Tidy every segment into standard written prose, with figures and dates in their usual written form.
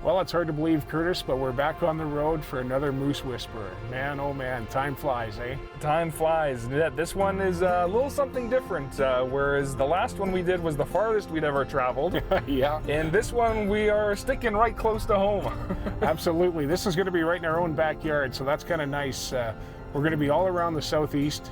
Well, it's hard to believe, Curtis, but we're back on the road for another Moose Whisperer. Man, oh man, time flies, eh? Time flies. Yeah, this one is a little something different, whereas the last one we did was the farthest we'd ever traveled. Yeah. And this one we are sticking right close to home. Absolutely. This is going to be right in our own backyard, so that's kind of nice. We're going to be all around the southeast.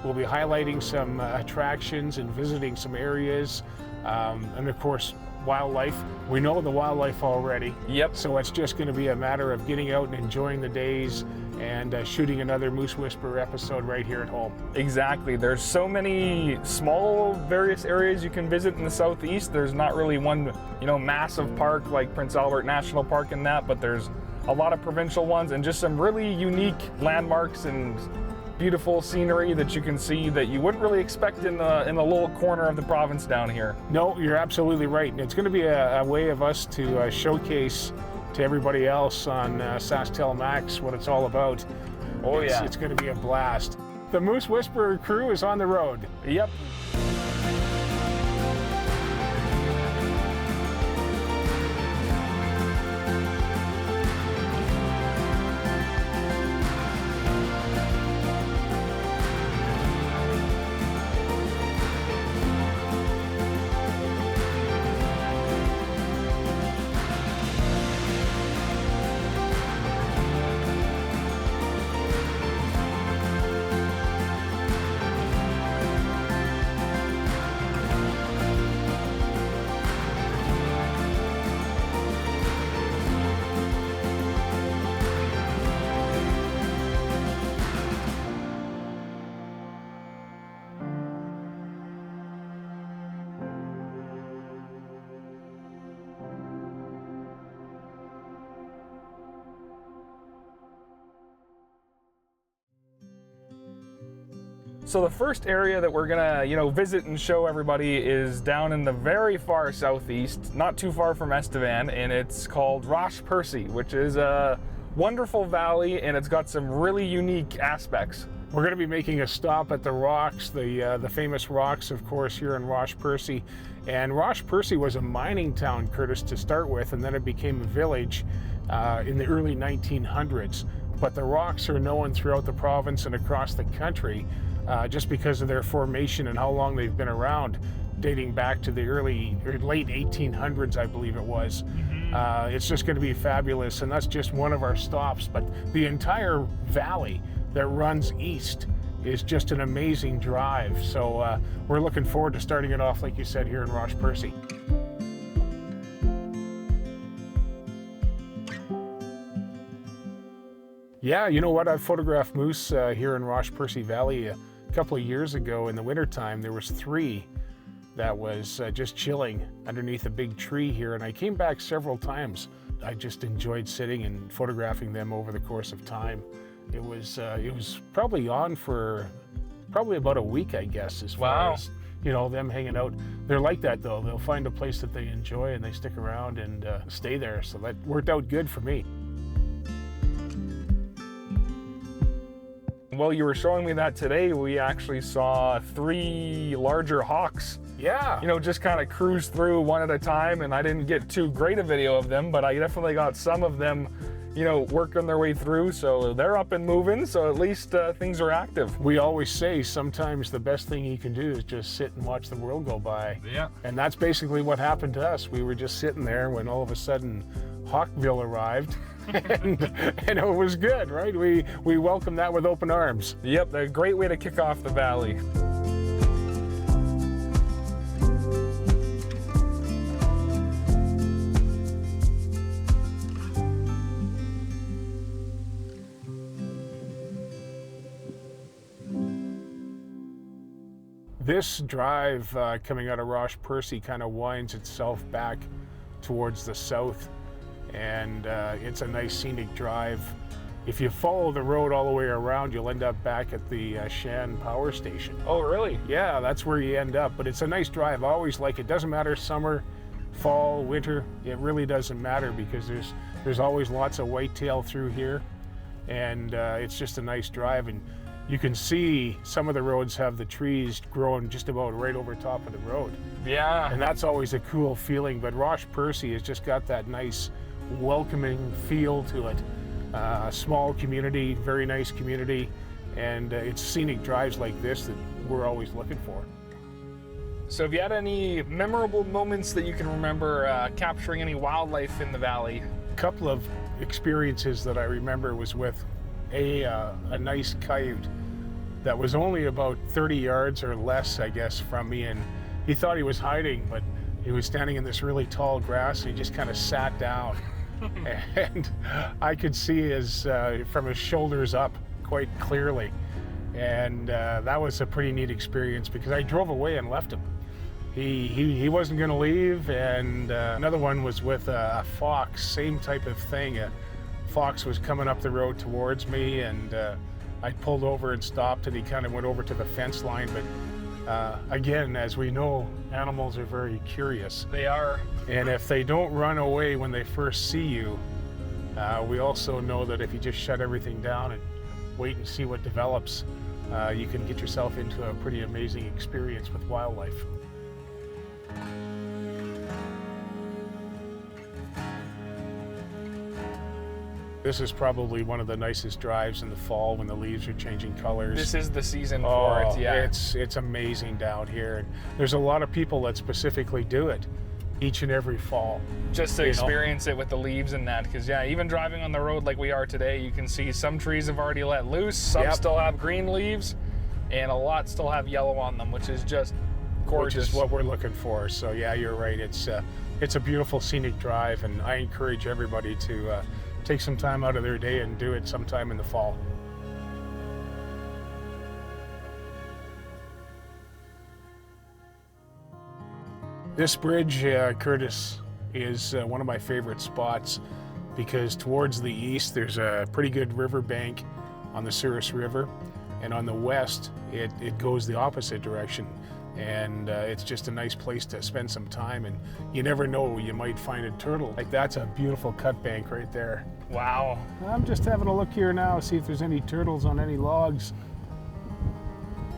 We'll be highlighting some attractions and visiting some areas, and of course, wildlife. We know the wildlife already. Yep. So it's just going to be a matter of getting out and enjoying the days and shooting another Moose Whisperer episode right here at home. Exactly. There's so many small various areas you can visit in the southeast. There's not really one, massive park like Prince Albert National Park and that, but there's a lot of provincial ones and just some really unique landmarks and beautiful scenery that you can see that you wouldn't really expect in the little corner of the province down here. No, you're absolutely right. And it's going to be a way of us to showcase to everybody else on SaskTel Max what it's all about. Oh, yeah. It's going to be a blast. The Moose Whisperer crew is on the road. Yep. So the first area that we're gonna, visit and show everybody is down in the very far southeast, not too far from Estevan, and it's called Roche Percee, which is a wonderful valley, and it's got some really unique aspects. We're going to be making a stop at the rocks, the famous rocks, of course, here in Roche Percee. And Roche Percee was a mining town, Curtis, to start with, and then it became a village in the early 1900s. But the rocks are known throughout the province and across the country just because of their formation and how long they've been around, dating back to the late 1800s, I believe it was. It's just going to be fabulous, and that's just one of our stops. But the entire valley that runs east is just an amazing drive. So we're looking forward to starting it off, like you said, here in Roche Percee. Yeah, you know what? I've photographed moose here in Roche Percee Valley a couple of years ago in the wintertime. There was 3 that was just chilling underneath a big tree here, and I came back several times. I just enjoyed sitting and photographing them over the course of time. It was probably on for about a week, I guess, as far as them hanging out. They're like that though. They'll find a place that they enjoy and they stick around and stay there. So that worked out good for me. Well, you were showing me that today. We actually saw 3 larger hawks. Yeah. Just kind of cruise through one at a time, and I didn't get too great a video of them, but I definitely got some of them, working their way through. So they're up and moving, so at least things are active. We always say sometimes the best thing you can do is just sit and watch the world go by. Yeah. And that's basically what happened to us. We were just sitting there when all of a sudden Hawkville arrived. and it was good, right? We welcomed that with open arms. Yep, a great way to kick off the valley. This drive coming out of Roche Percee kind of winds itself back towards the south, and it's a nice scenic drive. If you follow the road all the way around, you'll end up back at the Shan power station. Oh, really? Yeah, that's where you end up, but it's a nice drive. I always like it. Doesn't matter summer, fall, winter, it really doesn't matter because there's always lots of whitetail through here, and it's just a nice drive. And you can see some of the roads have the trees growing just about right over top of the road. Yeah. And that's always a cool feeling, but Roche Percee has just got that nice welcoming feel to it. Small community, very nice community, and it's scenic drives like this that we're always looking for. So have you had any memorable moments that you can remember capturing any wildlife in the valley? A couple of experiences that I remember was with a nice coyote that was only about 30 yards or less, I guess, from me, and he thought he was hiding, but he was standing in this really tall grass, and he just kind of sat down. And I could see his from his shoulders up quite clearly, and that was a pretty neat experience because I drove away and left him. He wasn't going to leave. And another one was with a fox, same type of thing. A fox was coming up the road towards me, and I pulled over and stopped, and he kind of went over to the fence line. But again, as we know, animals are very curious. They are. And if they don't run away when they first see you, we also know that if you just shut everything down and wait and see what develops, you can get yourself into a pretty amazing experience with wildlife. This is probably one of the nicest drives in the fall when the leaves are changing colors. This is the season for it, yeah. It's amazing down here. And there's a lot of people that specifically do it each and every fall. Just to experience it with the leaves and that, because yeah, even driving on the road like we are today, you can see some trees have already let loose, some still have green leaves, and a lot still have yellow on them, which is just gorgeous. Which is what we're looking for. So yeah, you're right. It's a beautiful scenic drive, and I encourage everybody to take some time out of their day and do it sometime in the fall. This bridge, Curtis, is one of my favorite spots because towards the east there's a pretty good river bank on the Souris River, and on the west it goes the opposite direction. And it's just a nice place to spend some time, and you never know, you might find a turtle. Like, that's a beautiful cut bank right there. Wow. I'm just having a look here now, see if there's any turtles on any logs.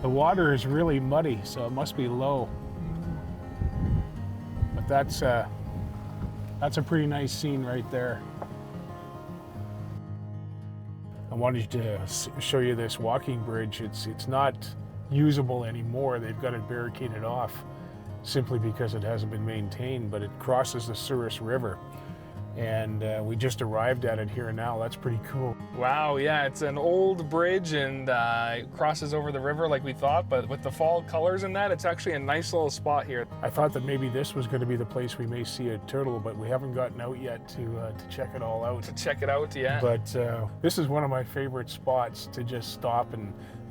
The water is really muddy, so it must be low. But that's a pretty nice scene right there. I wanted to show you this walking bridge. It's not usable anymore. They've got it barricaded off simply because it hasn't been maintained, but it crosses the Souris River, and we just arrived at it here now. That's pretty cool. Wow, yeah, it's an old bridge, and it crosses over the river like we thought, but with the fall colors in that, it's actually a nice little spot here. I thought that maybe this was going to be the place we may see a turtle, but we haven't gotten out yet to check it all out. To check it out, yeah. But this is one of my favorite spots to just stop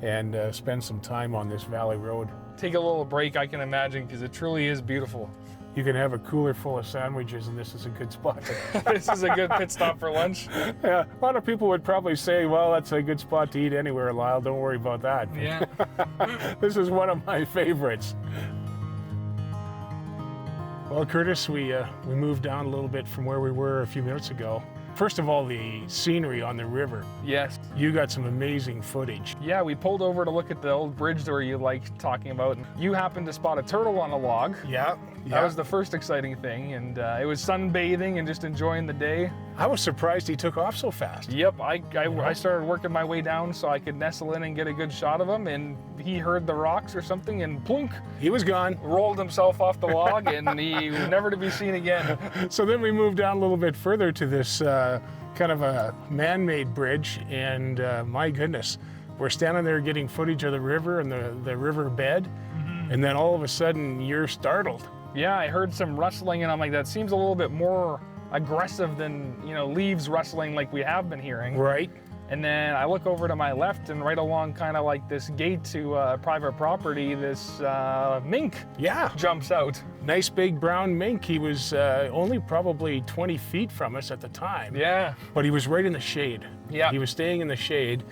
and spend some time on this valley road. Take a little break, I can imagine, because it truly is beautiful. You can have a cooler full of sandwiches, and this is a good spot. This is a good pit stop for lunch. Yeah, a lot of people would probably say, well, that's a good spot to eat anywhere, Lyle. Don't worry about that. Yeah. This is one of my favorites. Well, Curtis, we moved down a little bit from where we were a few minutes ago. First of all, the scenery on the river. Yes. You got some amazing footage. Yeah, we pulled over to look at the old bridge where you like talking about. You happened to spot a turtle on a log. Yeah. That was the first exciting thing, and it was sunbathing and just enjoying the day. I was surprised he took off so fast. Yep, I started working my way down so I could nestle in and get a good shot of him, and he heard the rocks or something, and plunk. He was gone. Rolled himself off the log, and he was never to be seen again. So then we moved down a little bit further to this kind of a man-made bridge, and my goodness, we're standing there getting footage of the river and the river bed, and then all of a sudden you're startled. Yeah, I heard some rustling, and I'm like, that seems a little bit more aggressive than, leaves rustling like we have been hearing. Right. And then I look over to my left, and right along kind of like this gate to private property, this mink jumps out. Nice big brown mink. He was only probably 20 feet from us at the time. Yeah. But he was right in the shade. Yeah. He was staying in the shade.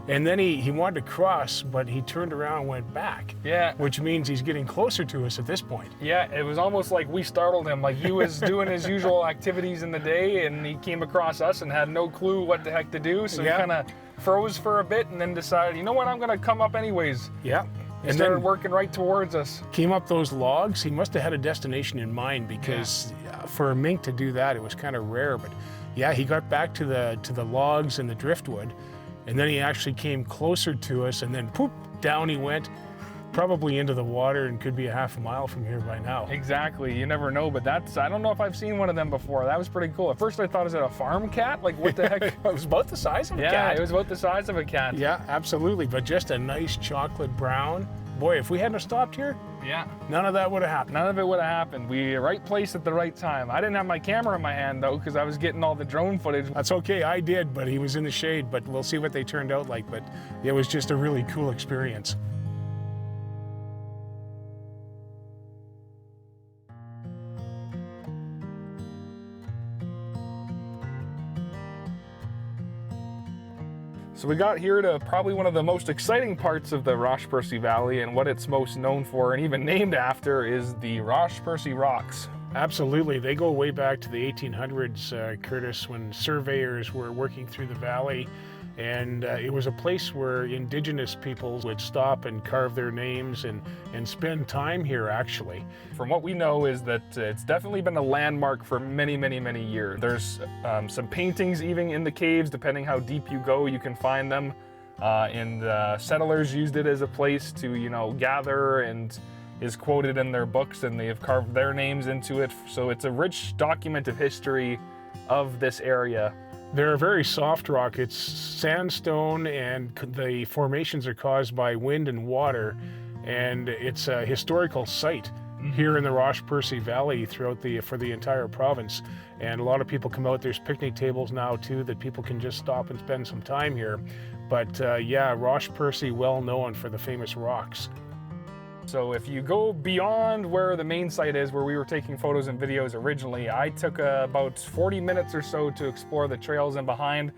And then he wanted to cross, but he turned around and went back. Yeah. Which means he's getting closer to us at this point. Yeah, it was almost like we startled him. Like he was doing his usual activities in the day, and he came across us and had no clue what the heck to do. So he kind of froze for a bit and then decided, you know what, I'm going to come up anyways. Yeah. And started working right towards us. Came up those logs. He must have had a destination in mind because for a mink to do that, it was kind of rare, but Yeah, he got back to the logs and the driftwood, and then he actually came closer to us, and then poop, down he went, probably into the water, and could be a half a mile from here by now. Exactly, you never know, but I don't know if I've seen one of them before. That was pretty cool. At first I thought, is it a farm cat? Like, what the heck? It was about the size of a cat. Yeah, it was about the size of a cat. Yeah, absolutely, but just a nice chocolate brown. Boy, if we hadn't stopped here, Yeah. none of that would have happened. None of it would have happened. We right place at the right time. I didn't have my camera in my hand though, because I was getting all the drone footage. That's okay, I did, but he was in the shade, but we'll see what they turned out like, but it was just a really cool experience. So we got here to probably one of the most exciting parts of the Roche Percee Valley, and what it's most known for and even named after is the Roche Percee rocks. Absolutely, they go way back to the 1800s, Curtis, when surveyors were working through the valley, and it was a place where indigenous peoples would stop and carve their names and spend time here, actually. From what we know is that it's definitely been a landmark for many, many, many years. There's some paintings even in the caves. Depending how deep you go, you can find them. And settlers used it as a place to, you know, gather, and is quoted in their books, and they have carved their names into it. So it's a rich document of history of this area. They're a very soft rock. It's sandstone, and the formations are caused by wind and water, and it's a historical site here in the Roche Percee Valley for the entire province. And a lot of people come out. There's picnic tables now too that people can just stop and spend some time here. But yeah, Roche Percee, well known for the famous rocks. So if you go beyond where the main site is, where we were taking photos and videos originally, I took about 40 minutes or so to explore the trails in behind,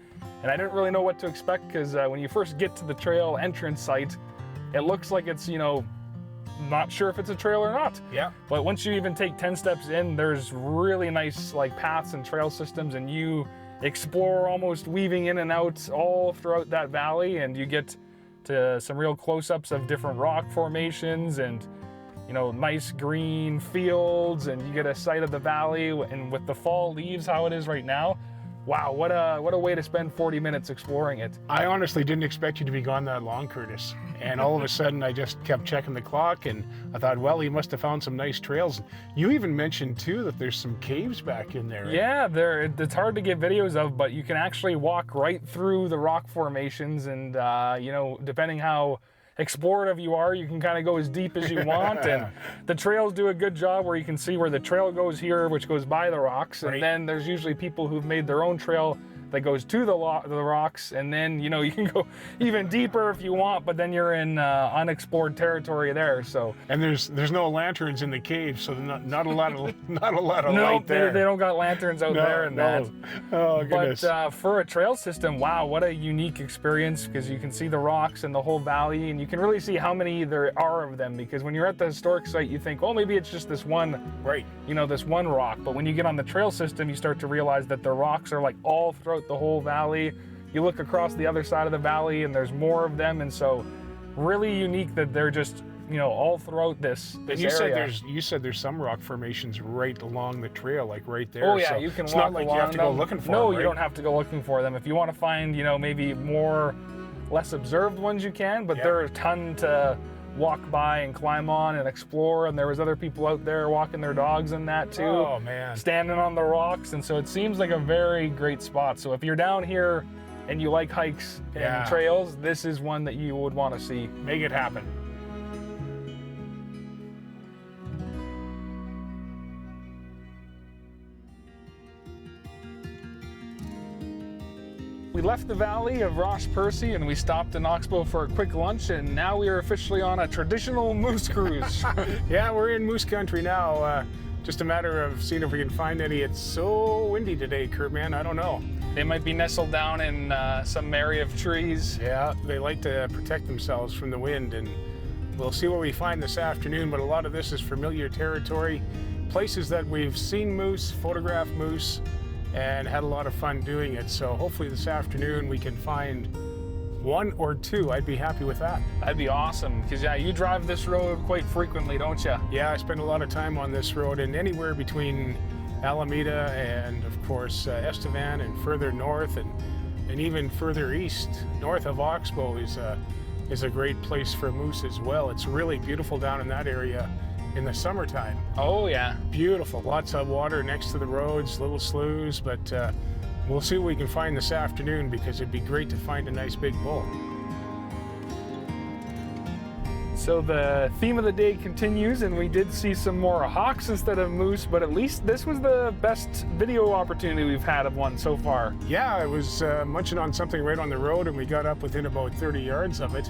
and I didn't really know what to expect, because when you first get to the trail entrance site, it looks like it's, you know, not sure if it's a trail or not. Yeah. But once you even take 10 steps in, there's really nice like paths and trail systems, and you explore almost weaving in and out all throughout that valley, and you get to some real close-ups of different rock formations, and, you know, nice green fields, and you get a sight of the valley. And with the fall leaves how it is right now, wow, what a way to spend 40 minutes exploring it. I honestly didn't expect you to be gone that long, Curtis. And all of a sudden, I just kept checking the clock, and I thought, well, he must have found some nice trails. You even mentioned, too, that there's some caves back in there. Right? Yeah, it's hard to get videos of, but you can actually walk right through the rock formations, and, you know, depending how explorative you are, you can kind of go as deep as you want. And the trails do a good job where you can see where the trail goes here, which goes by the rocks. Right. And then there's usually people who've made their own trail that goes to the rocks, and then, you know, you can go even deeper if you want, but then you're in unexplored territory there. So, and there's no lanterns in the cave, so not a lot of light there. They don't got lanterns out there and that. Oh goodness. But for a trail system, wow, what a unique experience, because you can see the rocks and the whole valley, and you can really see how many there are of them, because when you're at the historic site, you think, oh, maybe it's just this one, right, you know, this one rock. But when you get on the trail system, you start to realize that the rocks are like all throughout the whole valley. You look across the other side of the valley, and there's more of them, and so really unique that they're just, you know, all throughout this area. You said there's some rock formations right along the trail, like right there. Oh yeah, so you can it's walk not like along you have to them. go looking for them. No, right? you don't have to go looking for them. If you want to find, you know, maybe more less observed ones, you can, but there are a ton to walk by and climb on and explore, and there was other people out there walking their dogs and that too. Oh man. Standing on the rocks, and so it seems like a very great spot. So if you're down here and you like hikes and trails, this is one that you would want to see. Make it happen. We left the valley of Roche Percee and we stopped in Oxbow for a quick lunch, and now we are officially on a traditional moose cruise. Yeah, we're in moose country now. Just a matter of seeing if we can find any. It's so windy today, Kurt, man, I don't know. They might be nestled down in some area of trees. Yeah, they like to protect themselves from the wind, and we'll see what we find this afternoon, but a lot of this is familiar territory. Places that we've seen moose, photographed moose, and had a lot of fun doing it. So hopefully this afternoon we can find one or two. I'd be happy with that. That'd be awesome, because yeah, you drive this road quite frequently, don't you? Yeah, I spend a lot of time on this road, and anywhere between Alameda, and of course Estevan, and further north, and even further east, north of Oxbow is a great place for moose as well. It's really beautiful down in that area in the summertime. Oh yeah. Beautiful, lots of water next to the roads, little sloughs, but we'll see what we can find this afternoon, because it'd be great to find a nice big bull. So the theme of the day continues, and we did see some more hawks instead of moose, but at least this was the best video opportunity we've had of one so far. Yeah, I was munching on something right on the road, and we got up within about 30 yards of it,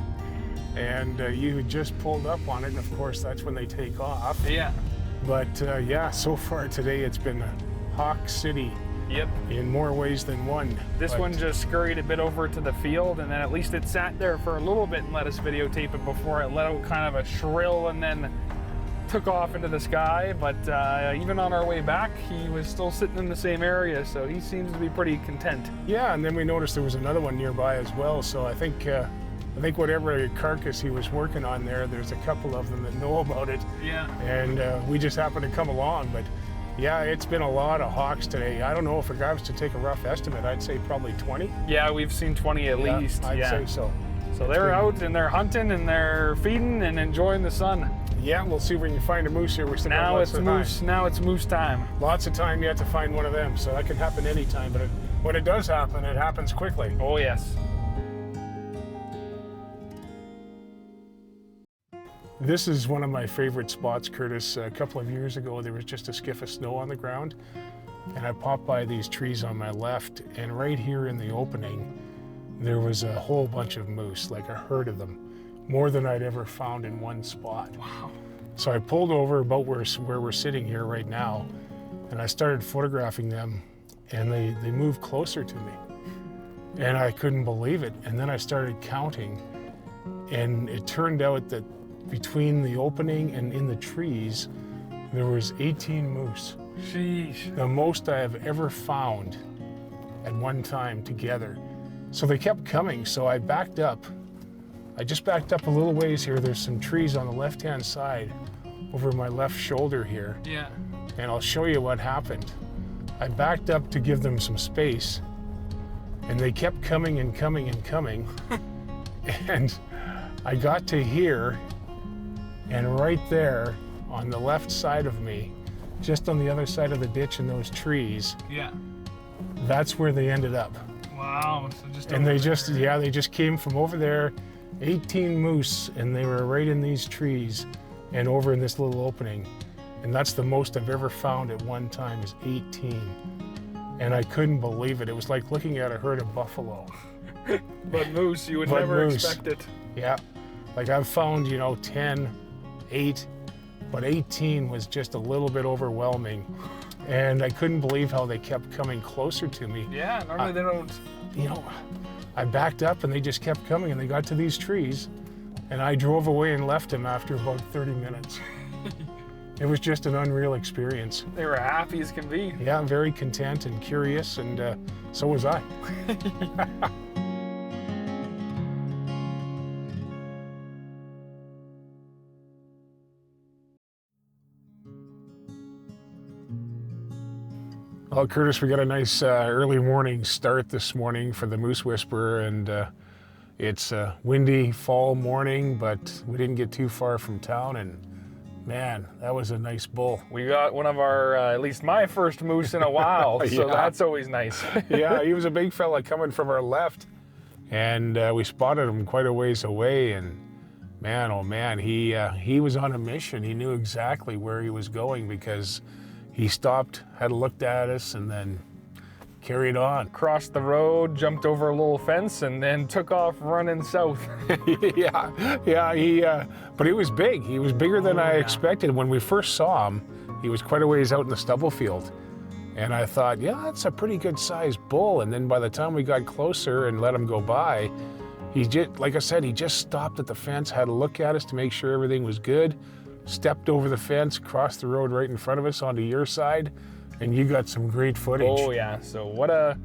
and you had just pulled up on it, and of course that's when they take off. Yeah. But yeah, so far today it's been a hawk city. Yep. In more ways than one. This one just scurried a bit over to the field, and then at least it sat there for a little bit and let us videotape it before it let out kind of a shrill and then took off into the sky. But even on our way back, he was still sitting in the same area, so he seems to be pretty content. Yeah, and then we noticed there was another one nearby as well, so I think whatever carcass he was working on there, there's a couple of them that know about it. Yeah. And we just happened to come along, but yeah, it's been a lot of hawks today. I don't know if a guy was to take a rough estimate, I'd say probably 20. Yeah, we've seen 20 at least. I'd say so. So they're out and they're hunting and they're feeding and enjoying the sun. Yeah, we'll see if we can find a moose here. We're still now it's moose. Now it's moose time. Lots of time yet to find one of them, so that can happen anytime. But when it does happen, it happens quickly. Oh yes. This is one of my favorite spots, Curtis. A couple of years ago, there was just a skiff of snow on the ground, and I popped by these trees on my left, and right here in the opening, there was a whole bunch of moose, like a herd of them, more than I'd ever found in one spot. Wow. So I pulled over about where we're sitting here right now, and I started photographing them, and they moved closer to me, and I couldn't believe it. And then I started counting, and it turned out that between the opening and in the trees, there was 18 moose. Sheesh. The most I have ever found at one time together. So they kept coming, so I backed up. I just backed up a little ways here. There's some trees on the left-hand side over my left shoulder here. Yeah. And I'll show you what happened. I backed up to give them some space, and they kept coming and coming and coming. And I got to here, and right there on the left side of me, just on the other side of the ditch in those trees, yeah, that's where they ended up. Wow. So just and they just came from over there, 18 moose, and they were right in these trees and over in this little opening. And that's the most I've ever found at one time, is 18. And I couldn't believe it. It was like looking at a herd of buffalo. But moose, you would never expect it. Yeah. Like I've found, 10, 8, but 18 was just a little bit overwhelming. And I couldn't believe how they kept coming closer to me. Yeah, normally they don't. I backed up and they just kept coming, and they got to these trees, and I drove away and left them after about 30 minutes. It was just an unreal experience. They were happy as can be. Yeah, I'm very content and curious, and so was I. Well, Curtis, we got a nice early morning start this morning for the Moose Whisperer, and it's a windy fall morning, but we didn't get too far from town, and man, that was a nice bull. We got one of our, at least my first moose in a while, so Yeah. that's always nice. Yeah, he was a big fella coming from our left, and we spotted him quite a ways away, and man, oh man, he was on a mission. He knew exactly where he was going, because he stopped, had looked at us, and then carried on. Crossed the road, jumped over a little fence, and then took off running south. Yeah, but he was big. He was bigger than I expected. When we first saw him, he was quite a ways out in the stubble field. And I thought, yeah, that's a pretty good sized bull. And then by the time we got closer and let him go by, he just, like I said, he just stopped at the fence, had a look at us to make sure everything was good, stepped over the fence, crossed the road right in front of us onto your side, and you got some great footage. Oh yeah, so what a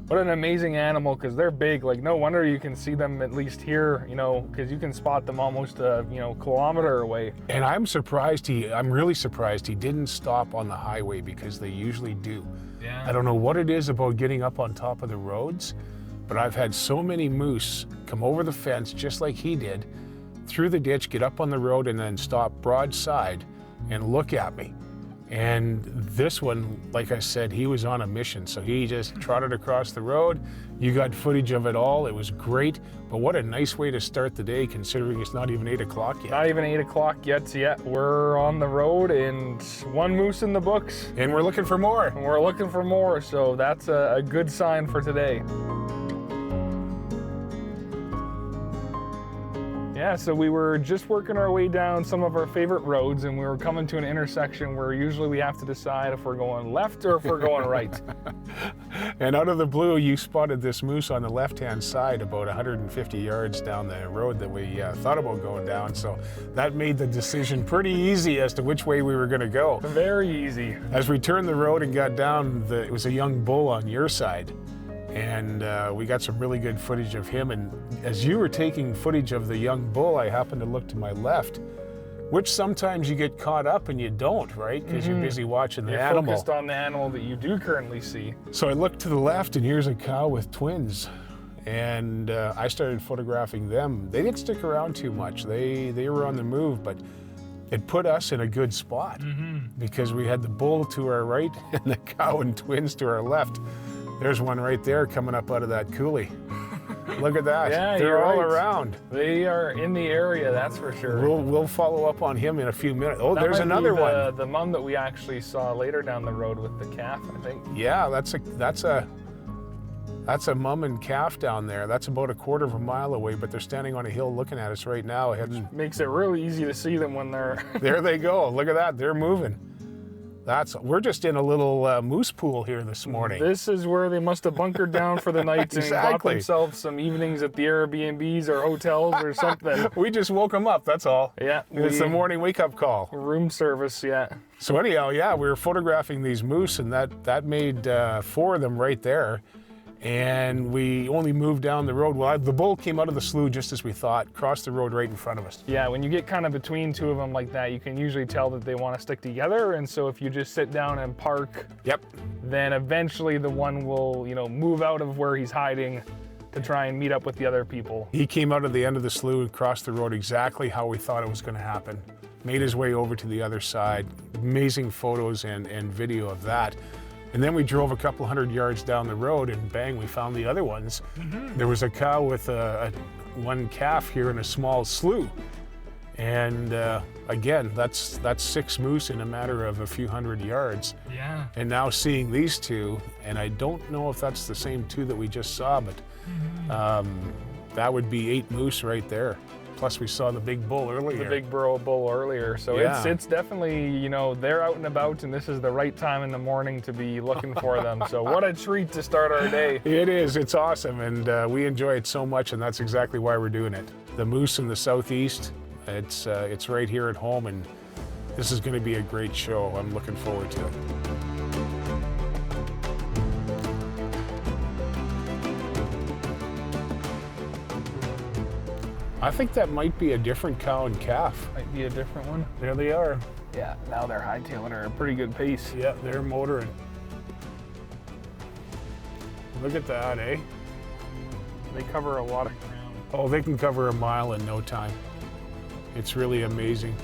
What an amazing animal, because they're big. Like, no wonder you can see them at least here, you know, because you can spot them almost a, you know, kilometer away. And I'm really surprised he didn't stop on the highway, because they usually do. Yeah. I don't know what it is about getting up on top of the roads, but I've had so many moose come over the fence just like he did, through the ditch, get up on the road, and then stop broadside and look at me. And this one, like I said, he was on a mission. So he just trotted across the road. You got footage of it all. It was great. But what a nice way to start the day, considering it's not even 8 o'clock yet. Not even 8 o'clock yet. We're on the road and one moose in the books. And we're looking for more. And we're looking for more. So that's a good sign for today. Yeah, so we were just working our way down some of our favorite roads, and we were coming to an intersection where usually we have to decide if we're going left or if we're going right. And out of the blue, you spotted this moose on the left-hand side about 150 yards down the road that we thought about going down. So that made the decision pretty easy as to which way we were going to go. Very easy. As we turned the road and got down, it was a young bull on your side. And we got some really good footage of him. And as you were taking footage of the young bull, I happened to look to my left, which sometimes you get caught up and you don't, right? Because you're busy watching the animal. You're focused on the animal that you do currently see. So I looked to the left, and here's a cow with twins. And I started photographing them. They didn't stick around too much. They were on the move, but it put us in a good spot because we had the bull to our right and the cow and twins to our left. There's one right there coming up out of that coulee. Look at that. Yeah, they're all right. around. They are in the area, that's for sure. We'll follow up on him in a few minutes. Oh, that there's another one. The mum that we actually saw later down the road with the calf, I think. Yeah, that's a mum and calf down there. That's about a quarter of a mile away, but they're standing on a hill looking at us right now. Makes it really easy to see them when they're... There they go. Look at that. They're moving. We're just in a little moose pool here this morning. This is where they must have bunkered down for the night and got themselves some evenings at the Airbnbs or hotels or something. We just woke them up, that's all. Yeah. It's the morning wake-up call. Room service, yeah. So anyhow, yeah, we were photographing these moose, and that made 4 of them right there. And we only moved down the road. Well, the bull came out of the slough just as we thought, crossed the road right in front of us. Yeah, when you get kind of between 2 of them like that, you can usually tell that they want to stick together. And so if you just sit down and park, then eventually the one will, you know, move out of where he's hiding to try and meet up with the other people. He came out of the end of the slough and crossed the road exactly how we thought it was going to happen. Made his way over to the other side. Amazing photos and video of that. And then we drove a couple hundred yards down the road, and bang, we found the other ones. There was a cow with one calf here in a small slough. And again, that's 6 moose in a matter of a few hundred yards. Yeah. And now seeing these 2, and I don't know if that's the same 2 that we just saw, but that would be 8 moose right there. Plus we saw the big bull earlier. The big bull earlier. So it's definitely, you know, they're out and about, and this is the right time in the morning to be looking for them. So what a treat to start our day. It is. It's awesome, and we enjoy it so much, and that's exactly why we're doing it. The moose in the southeast, it's right here at home, and this is going to be a great show. I'm looking forward to it. I think that might be a different cow and calf. Might be a different one. There they are. Yeah, now they're hightailing at a pretty good pace. Yeah, they're motoring. Look at that, eh? They cover a lot of ground. Oh, they can cover a mile in no time. It's really amazing.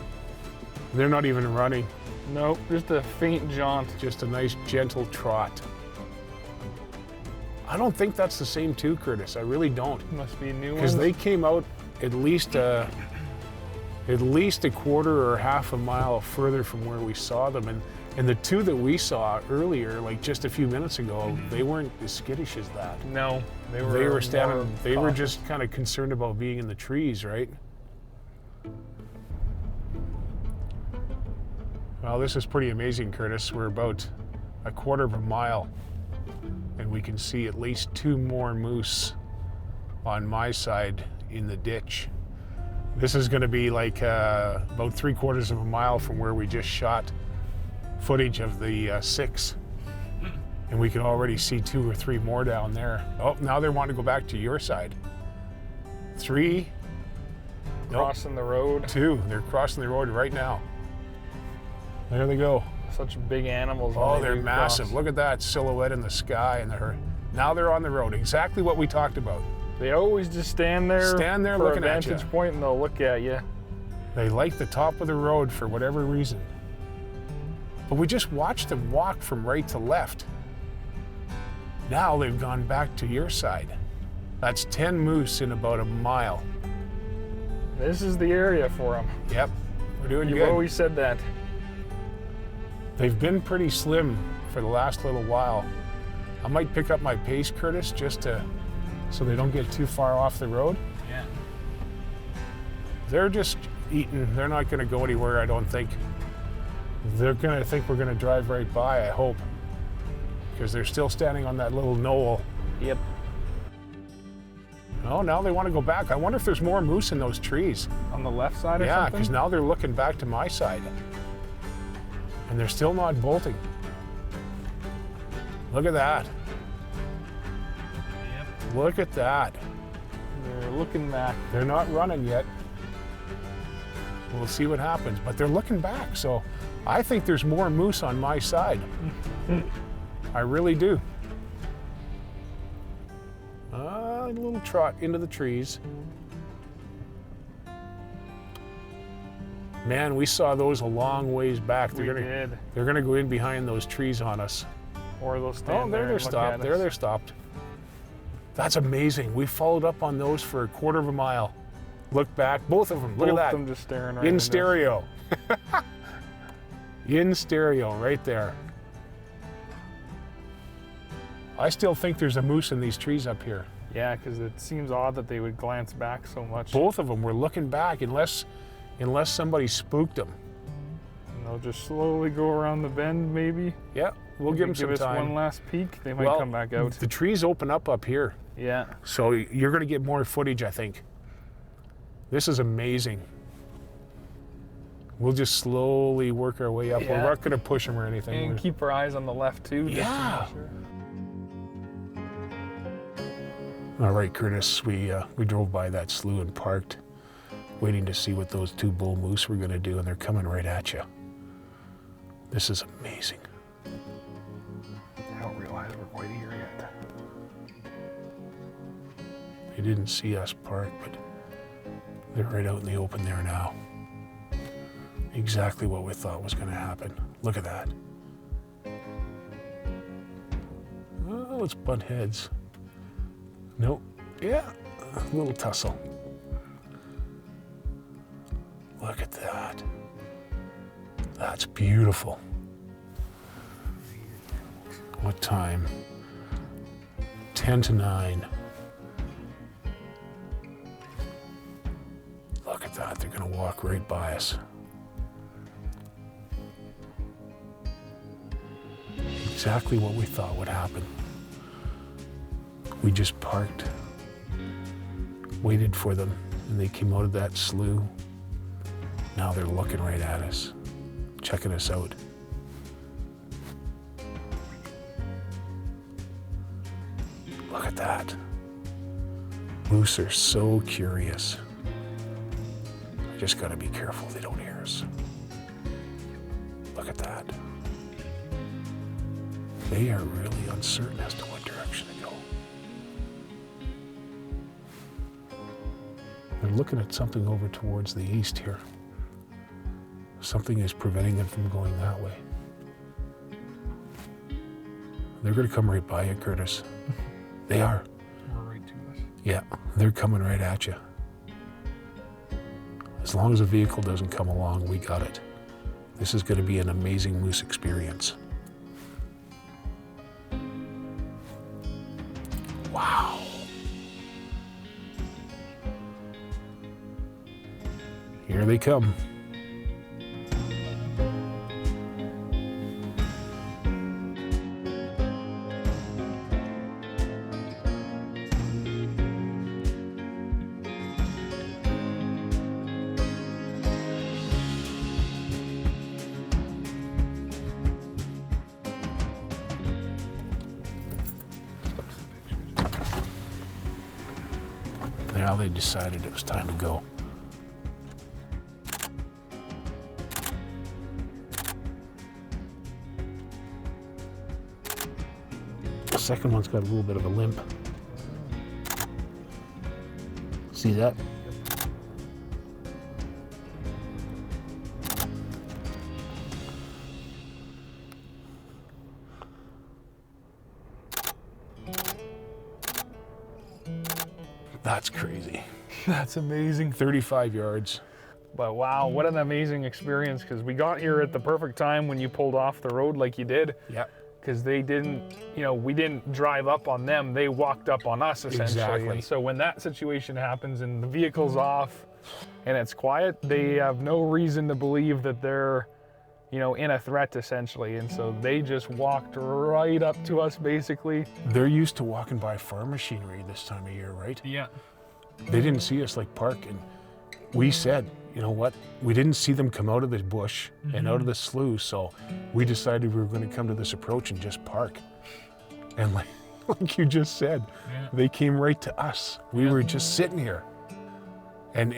They're not even running. Nope, just a faint jaunt. Just a nice gentle trot. I don't think that's the same 2, Curtis. I really don't. Must be new ones. Because they came out at least a quarter or half a mile further from where we saw them, and the 2 that we saw earlier, like just a few minutes ago, they weren't as skittish as that. No, they were standing. They were just kind of concerned about being in the trees, right? Well, this is pretty amazing, Curtis. We're about a quarter of a mile, and we can see at least 2 more moose on my side in the ditch. This is going to be like about 3/4 of a mile from where we just shot footage of the 6. And we can already see 2 or 3 more down there. Oh, now they want to go back to your side. 3. Crossing the road. 2. They're crossing the road right now. There they go. Such big animals. when Oh, they they're do massive. cross. Look at that silhouette in the sky. And now they're on the road. Exactly what we talked about. They always just stand there for looking a at you. vantage point, and they'll look at you. They like the top of the road for whatever reason. But we just watched them walk from right to left. Now they've gone back to your side. That's 10 moose in about a mile. This is the area for them. Yep, we're doing You've good. always said that. They've been pretty slim for the last little while. I might pick up my pace, Curtis, so they don't get too far off the road. Yeah. They're just eating. They're not going to go anywhere, I don't think. They're going to think we're going to drive right by, I hope. Because they're still standing on that little knoll. Yep. Oh, now they want to go back. I wonder if there's more moose in those trees. On the left side or Yeah, something? because now they're looking back to my side. And they're still not bolting. Look at that. Yep. Look at that. They're looking back. They're not running yet. We'll see what happens, but they're looking back. So I think there's more moose on my side. I really do. A little trot into the trees. Man, we saw those a long ways back. We did. They're gonna go in behind those trees on us. Or they'll stand They're there and look stopped. at There us. they're stopped. That's amazing. We followed up on those for a quarter of a mile. Look back, both of them. Look Both at that. of them just staring right In into us. stereo. In stereo, right there. I still think there's a moose in these trees up here. Yeah, because it seems odd that they would glance back so much. Both of them were looking back unless somebody spooked them. And they'll just slowly go around the bend, maybe. Yeah, we'll give them some Give us time. one last peek. They might come back out. The trees open up here, Yeah. so you're going to get more footage, I think. This is amazing. We'll just slowly work our way up. Yeah. We're not going to push them or anything. And keep our eyes on the left too. just to Yeah. make sure. All right, Curtis, we drove by that slough and parked, waiting to see what those 2 bull moose were going to do, and they're coming right at you. This is amazing. I don't realize we're quite here yet. They didn't see us park, but they're right out in the open there now. Exactly what we thought was going to happen. Look at that. Oh, let's butt heads. Nope. Yeah, a little tussle. Look at that. That's beautiful. What time? 10 to 9. Look at that. They're going to walk right by us. Exactly what we thought would happen. We just parked, waited for them, and they came out of that slough. Now they're looking right at us, checking us out. Look at that. Moose are so curious. I just gotta be careful they don't hear us. Look at that. They are really uncertain as to what direction to go. They're looking at something over towards the east here. Something is preventing them from going that way. They're gonna come right by you, Curtis. They are. We're right to us. Yeah, they're coming right at you. As long as a vehicle doesn't come along, we got it. This is gonna be an amazing moose experience. Wow. Here they come. Now they decided it was time to go. The second one's got a little bit of a limp. See that? That's crazy. That's amazing. 35 yards. But wow, what an amazing experience, because we got here at the perfect time when you pulled off the road like you did. Yeah. Because they didn't, we didn't drive up on them, they walked up on us essentially. Exactly. And so when that situation happens and the vehicle's off and it's quiet, they have no reason to believe that they're, in a threat essentially. And so they just walked right up to us basically. They're used to walking by farm machinery this time of year, right? Yeah. They didn't see us like park, and we said, you know what? We didn't see them come out of the bush and out of the slough, so we decided we were going to come to this approach and just park. And like you just said, they came right to us. We were just sitting here. And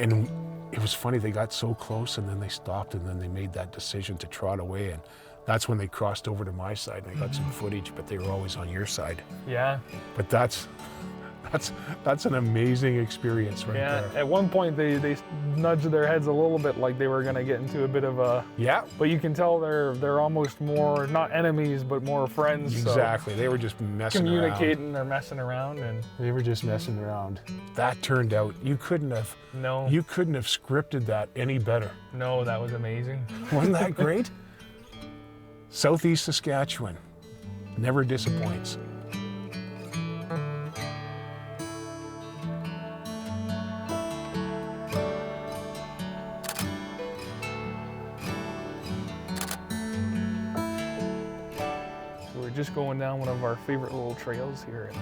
it was funny, they got so close and then they stopped and then they made that decision to trot away, and that's when they crossed over to my side and I got some footage, but they were always on your side. Yeah. But that's an amazing experience right there. At one point they nudged their heads a little bit like they were going to get into a bit of a... Yeah. But you can tell they're almost more, not enemies, but more friends. Exactly. So they were just messing communicating or messing around, and They were just messing around. That turned out, you couldn't have scripted that any better. No, that was amazing. Wasn't that great? Southeast Saskatchewan never disappoints. Just going down one of our favorite little trails here, and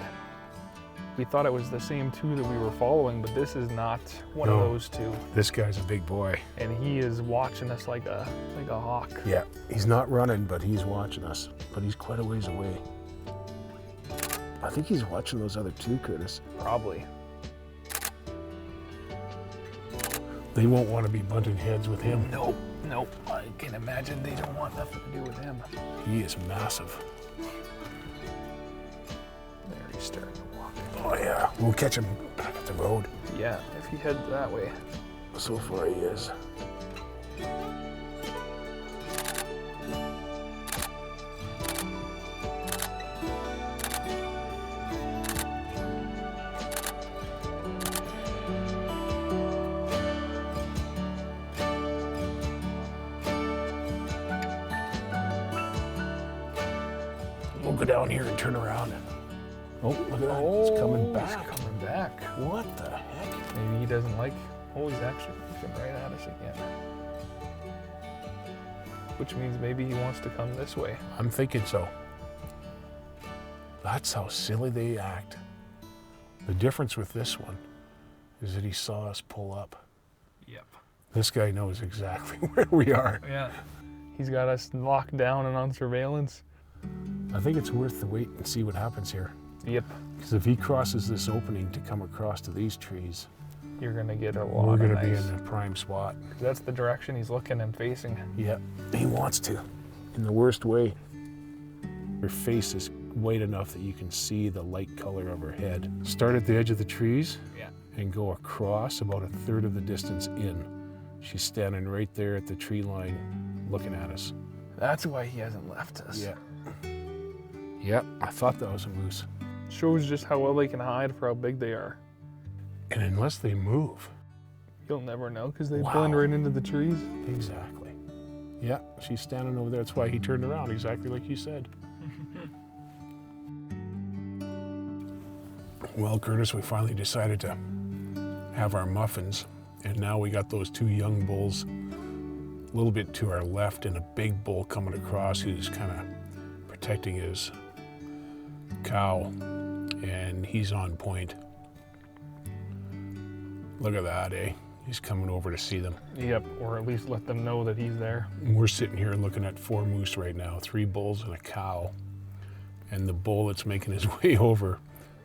we thought it was the same two that we were following, but this is not one of those two. This guy's a big boy. And he is watching us like a hawk. Yeah, he's not running, but he's watching us. But he's quite a ways away. I think he's watching those other two, Curtis. Probably. They won't want to be butting heads with him. Nope. I can imagine they don't want nothing to do with him. He is massive. There, he's starting to walk. Oh yeah, we'll catch him back at the road. Yeah, if he heads that way. So far he is. We'll go down here and turn around. Oh, look at that. He's coming back. He's coming back. What the heck? Maybe he doesn't like... Oh, he's actually looking right at us again. Which means maybe he wants to come this way. I'm thinking so. That's how silly they act. The difference with this one is that he saw us pull up. Yep. This guy knows exactly where we are. Yeah. He's got us locked down and on surveillance. I think it's worth the wait and see what happens here. Yep. Because if he crosses this opening to come across to these trees, you're gonna get a lot we're of gonna nice. be in a prime spot. That's the direction he's looking and facing. Yeah, he wants to, in the worst way. Her face is white enough that you can see the light color of her head. Start at the edge of the trees and go across about a third of the distance in. She's standing right there at the tree line looking at us. That's why he hasn't left us. Yeah. Yep, I thought that was a moose. Shows just how well they can hide for how big they are. And unless they move. You'll never know because they blend right into the trees. Exactly. Yeah, she's standing over there. That's why he turned around, exactly like you said. Well, Curtis, we finally decided to have our muffins, and now we got those two young bulls a little bit to our left and a big bull coming across who's kind of protecting his cow, and he's on point. Look at that, eh? He's coming over to see them. Yep, or at least let them know that he's there. We're sitting here looking at 4 moose right now, 3 bulls and a cow. And the bull that's making his way over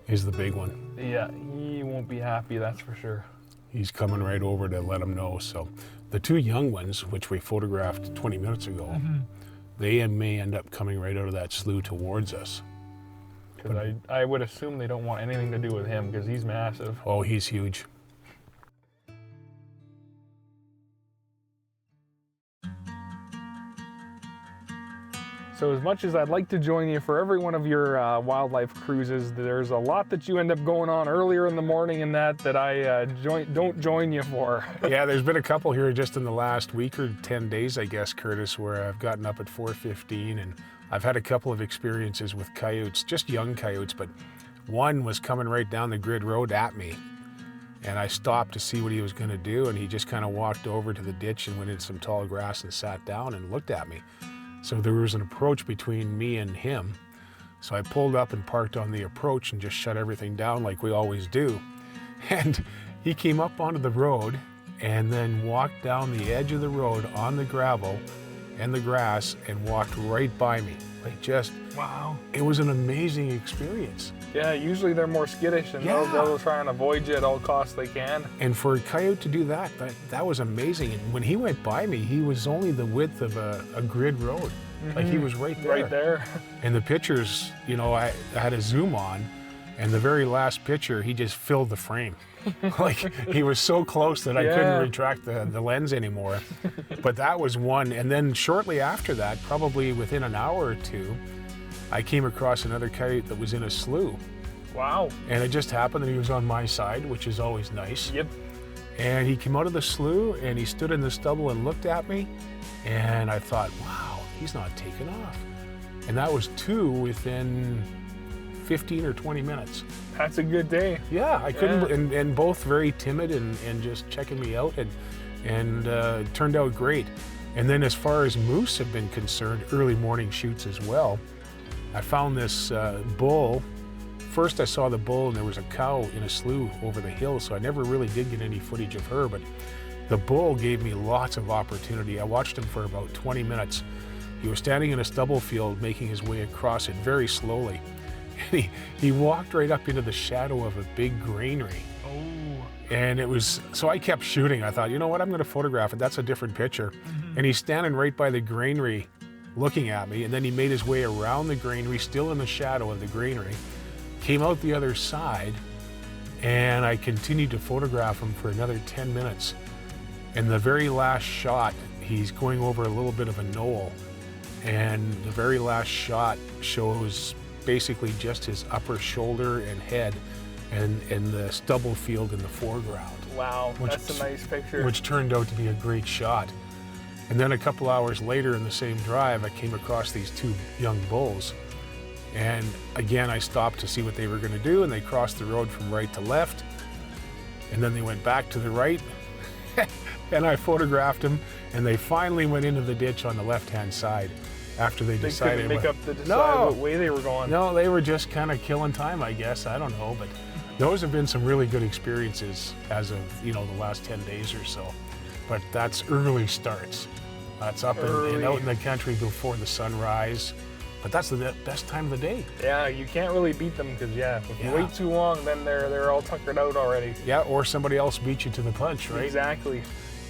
is the big one. Yeah, he won't be happy, that's for sure. He's coming right over to let him know. So the two young ones, which we photographed 20 minutes ago, they may end up coming right out of that slough towards us. Because I would assume they don't want anything to do with him because he's massive. Oh, he's huge. So as much as I'd like to join you for every one of your wildlife cruises, there's a lot that you end up going on earlier in the morning and that I don't join you for. Yeah, there's been a couple here just in the last week or 10 days, I guess, Curtis, where I've gotten up at 4:15, and I've had a couple of experiences with coyotes, just young coyotes, but one was coming right down the grid road at me. And I stopped to see what he was going to do, and he just kind of walked over to the ditch and went into some tall grass and sat down and looked at me. So there was an approach between me and him. So I pulled up and parked on the approach and just shut everything down like we always do. And he came up onto the road and then walked down the edge of the road on the gravel and the grass and walked right by me. Like just, Wow. it was an amazing experience. Yeah, usually they're more skittish and they'll try and avoid you at all costs they can. And for a coyote to do that was amazing. And when he went by me, he was only the width of a grid road. Like he was right there. Right there. And the pictures, you know, I had a zoom on, and the very last picture, he just filled the frame. Like he was so close that I couldn't retract the lens anymore. But that was one. And then shortly after that, probably within an hour or two, I came across another coyote that was in a slough. Wow. And it just happened that he was on my side, which is always nice. Yep. And he came out of the slough and he stood in the stubble and looked at me. And I thought, wow, he's not taking off. And that was two within 15 or 20 minutes. That's a good day. Yeah, I couldn't, and both very timid and just checking me out, and it turned out great. And then as far as moose have been concerned, early morning shoots as well. I found this bull. First I saw the bull and there was a cow in a slough over the hill, so I never really did get any footage of her, but the bull gave me lots of opportunity. I watched him for about 20 minutes. He was standing in a stubble field making his way across it very slowly. And he walked right up into the shadow of a big granary. Oh. And it was, so I kept shooting. I thought, you know what, I'm gonna photograph it. That's a different picture. And he's standing right by the granary looking at me, and then he made his way around the granary, still in the shadow of the granary, came out the other side, and I continued to photograph him for another 10 minutes. And the very last shot, he's going over a little bit of a knoll, and the very last shot shows basically just his upper shoulder and head and the stubble field in the foreground. Wow, that's a nice picture. Which turned out to be a great shot. And then a couple hours later in the same drive, I came across these two young bulls. And again, I stopped to see what they were going to do, and they crossed the road from right to left. And then they went back to the right, and I photographed them, and they finally went into the ditch on the left-hand side after they decided. They couldn't make up to decide what way they were going. No, they were just kind of killing time, I guess. I don't know, but those have been some really good experiences as of, you know, the last 10 days or so. But that's early starts. That's up and out in the country before the sunrise. But that's the best time of the day. Yeah, you can't really beat them because, if you wait too long, then they're all tuckered out already. Yeah, or somebody else beat you to the punch, right? Exactly.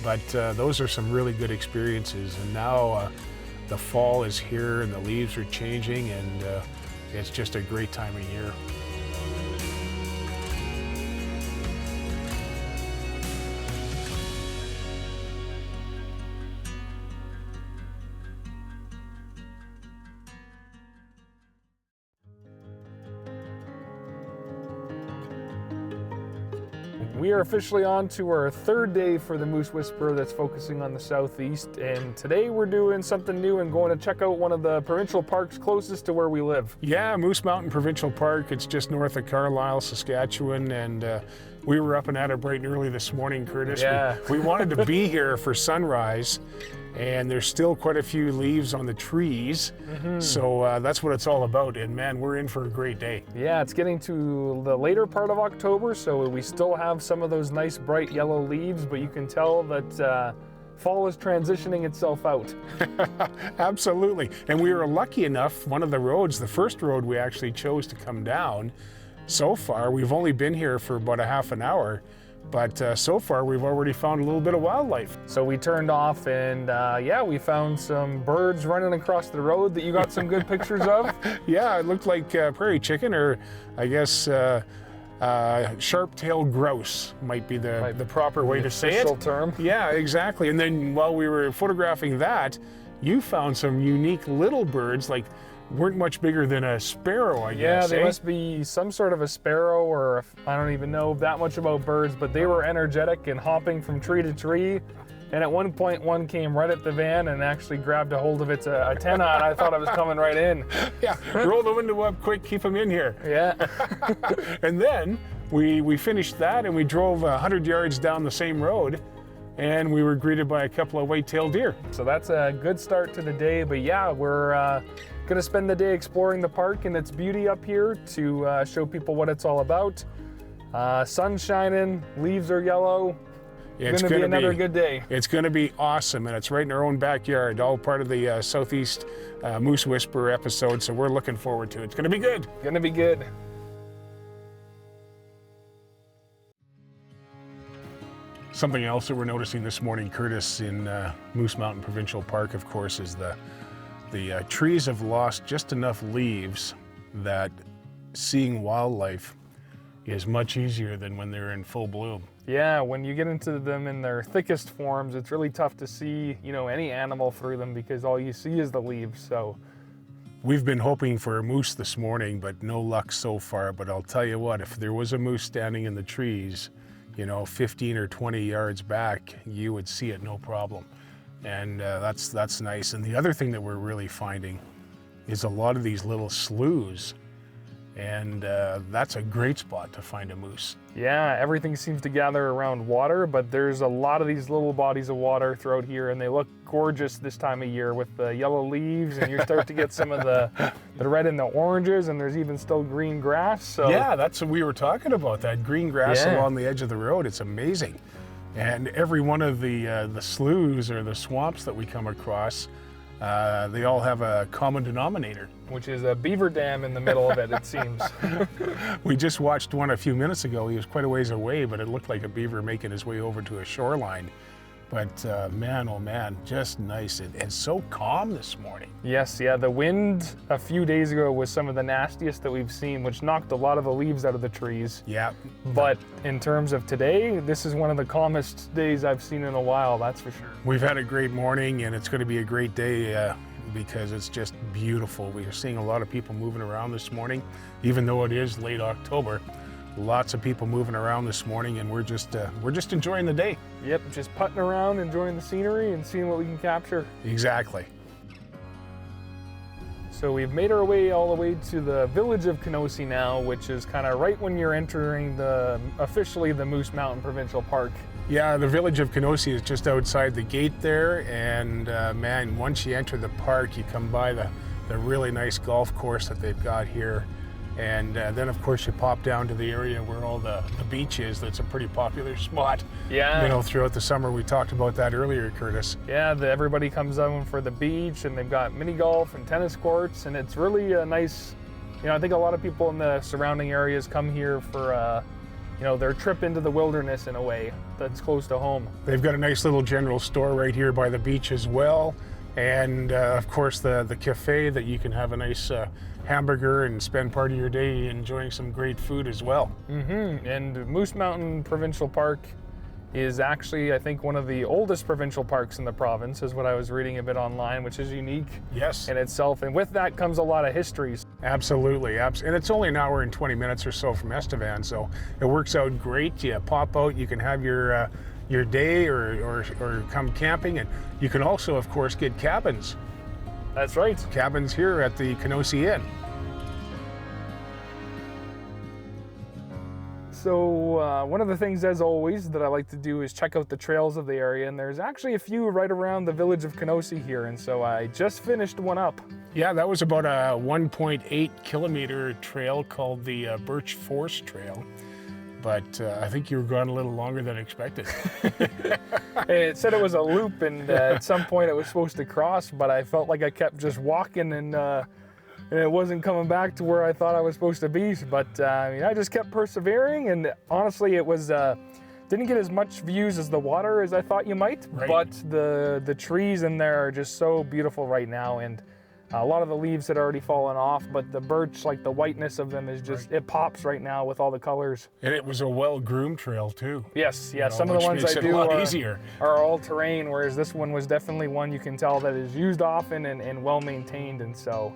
But those are some really good experiences. And now the fall is here and the leaves are changing, and it's just a great time of year. We are officially on to our third day for the Moose Whisperer that's focusing on the southeast, and today we're doing something new and going to check out one of the provincial parks closest to where we live. Yeah, Moose Mountain Provincial Park. It's just north of Carlisle, Saskatchewan, and we were up and at it bright and early this morning, Curtis. Yeah. We wanted to be here for sunrise, and there's still quite a few leaves on the trees, so that's what it's all about. And man, we're in for a great day. Yeah, it's getting to the later part of October, so we still have some of those nice bright yellow leaves, but you can tell that fall is transitioning itself out. Absolutely. And we were lucky enough, one of the roads, the first road we actually chose to come down, So far, we've only been here for about a half an hour, but so far we've already found a little bit of wildlife. So we turned off and yeah, we found some birds running across the road that you got some good pictures of. Yeah, it looked like prairie chicken, or I guess sharp-tailed grouse might be the proper way to say it. Official term. Yeah, exactly. And then while we were photographing that, you found some unique little birds, like weren't much bigger than a sparrow, I guess. Yeah, they must be some sort of a sparrow, or I don't even know that much about birds, but they were energetic and hopping from tree to tree. And at one point, one came right at the van and actually grabbed a hold of its antenna, and I thought it was coming right in. Yeah, roll the window up quick, keep them in here. Yeah. And then we finished that and we drove 100 yards down the same road, and we were greeted by a couple of white-tailed deer. So that's a good start to the day, but yeah, we're gonna spend the day exploring the park and its beauty up here to show people what it's all about. Sun's shining, leaves are yellow. It's gonna be another good day. It's gonna be awesome, and it's right in our own backyard, all part of the Southeast Moose Whisperer episode, so we're looking forward to it. It's gonna be good. Gonna be good. Something else that we're noticing this morning, Curtis, in Moose Mountain Provincial Park, of course, is the trees have lost just enough leaves that seeing wildlife is much easier than when they're in full bloom. Yeah, when you get into them in their thickest forms, it's really tough to see, you know, any animal through them because all you see is the leaves. So we've been hoping for a moose this morning, but no luck so far. But I'll tell you what, if there was a moose standing in the trees, you know, 15 or 20 yards back, you would see it no problem. And that's nice. And the other thing that we're really finding is a lot of these little sloughs, and that's a great spot to find a moose. yeah, everything seems to gather around water, but there's a lot of these little bodies of water throughout here, and they look gorgeous this time of year with the yellow leaves, and you start to get some of the red and the oranges, and there's even still green grass. So yeah, that's what we were talking about, that green grass along the edge of the road. It's amazing. And every one of the sloughs or the swamps that we come across, they all have a common denominator. which is a beaver dam in the middle of it, it seems. We just watched one a few minutes ago. He was quite a ways away, but it looked like a beaver making his way over to a shoreline. But man, oh man, just nice and so calm this morning. Yes, yeah, the wind a few days ago was some of the nastiest that we've seen, which knocked a lot of the leaves out of the trees. Yeah. But in terms of today, this is one of the calmest days I've seen in a while, that's for sure. We've had a great morning, and it's going to be a great day because it's just beautiful. We are seeing a lot of people moving around this morning, even though it is late October. Lots of people moving around this morning, and we're just enjoying the day. Yep, just putting around, enjoying the scenery and seeing what we can capture. Exactly. So we've made our way all the way to the village of Kenosee now, which is kind of right when you're entering officially the Moose Mountain Provincial Park. Yeah, the village of Kenosee is just outside the gate there, and man, once you enter the park, you come by the really nice golf course that they've got here. And then, of course, you pop down to the area where all the beach is. That's a pretty popular spot. Yeah. You know, throughout the summer. We talked about that earlier, Curtis. Yeah, everybody comes down for the beach, and they've got mini golf and tennis courts, and it's really a nice, you know, I think a lot of people in the surrounding areas come here for, you know, their trip into the wilderness in a way that's close to home. They've got a nice little general store right here by the beach as well. And, of course, the cafe that you can have a nice hamburger and spend part of your day enjoying some great food as well. Mm-hmm. And Moose Mountain Provincial Park is actually, I think, one of the oldest provincial parks in the province, is what I was reading a bit online, which is unique Yes. in itself. And with that comes a lot of histories. Absolutely. And it's only an hour and 20 minutes or so from Estevan, so it works out great. You pop out, you can have your day or come camping, and you can also, of course, get cabins. That's right. Cabins here at the Kenosee Inn. So one of the things, as always, that I like to do is check out the trails of the area, and there's actually a few right around the village of Kenosee here, and so I just finished one up. Yeah, that was about a 1.8 kilometer trail called the Birch Forest Trail. But I think you were gone a little longer than expected. It said it was a loop, and at some point it was supposed to cross, but I felt like I kept just walking and and it wasn't coming back to where I thought I was supposed to be. But I just kept persevering, and honestly, it was didn't get as much views as the water as I thought you might. Right. But the trees in there are just so beautiful right now, and a lot of the leaves had already fallen off, but the birch, like the whiteness of them is just, it pops right now with all the colors. And it was a well-groomed trail too. Yes, yeah, You know, some of the which ones makes I it a do lot easier. are all terrain, whereas this one was definitely one you can tell that is used often and well maintained, and so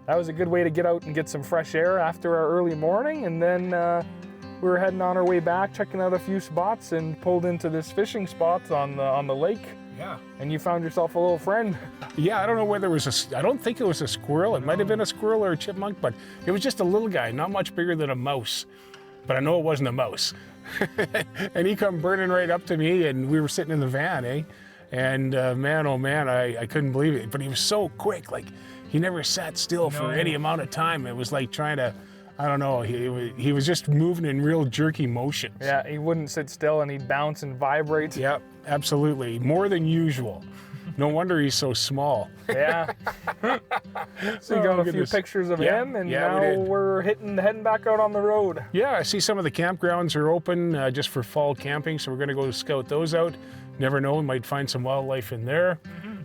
that was a good way to get out and get some fresh air after our early morning. And then we were heading on our way back, checking out a few spots, and pulled into this fishing spot on the lake. Yeah. And you found yourself a little friend. Yeah, I don't know whether it was I don't think it was a squirrel. It might have been a squirrel or a chipmunk, but it was just a little guy, not much bigger than a mouse. But I know it wasn't a mouse. And he come burning right up to me, and we were sitting in the van, eh? And man, oh man, I couldn't believe it. But he was so quick, like he never sat still for any amount of time. It was like trying to, I don't know, he was just moving in real jerky motions. Yeah, he wouldn't sit still, and he'd bounce and vibrate. Yep, absolutely. More than usual. No wonder he's so small. Yeah. So you got a goodness. few pictures of Yeah, him, and yeah, we now did. we're heading back out on the road. Yeah, I see some of the campgrounds are open just for fall camping, so we're going to go scout those out. Never know, we might find some wildlife in there.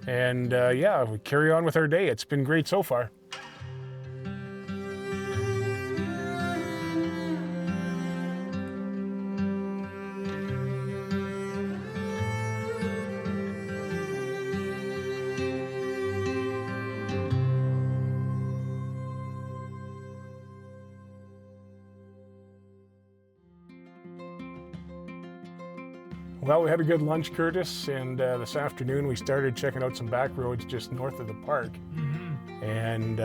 And yeah, we carry on with our day. It's been great so far. Well, we had a good lunch, Curtis, and this afternoon we started checking out some back roads just north of the park. And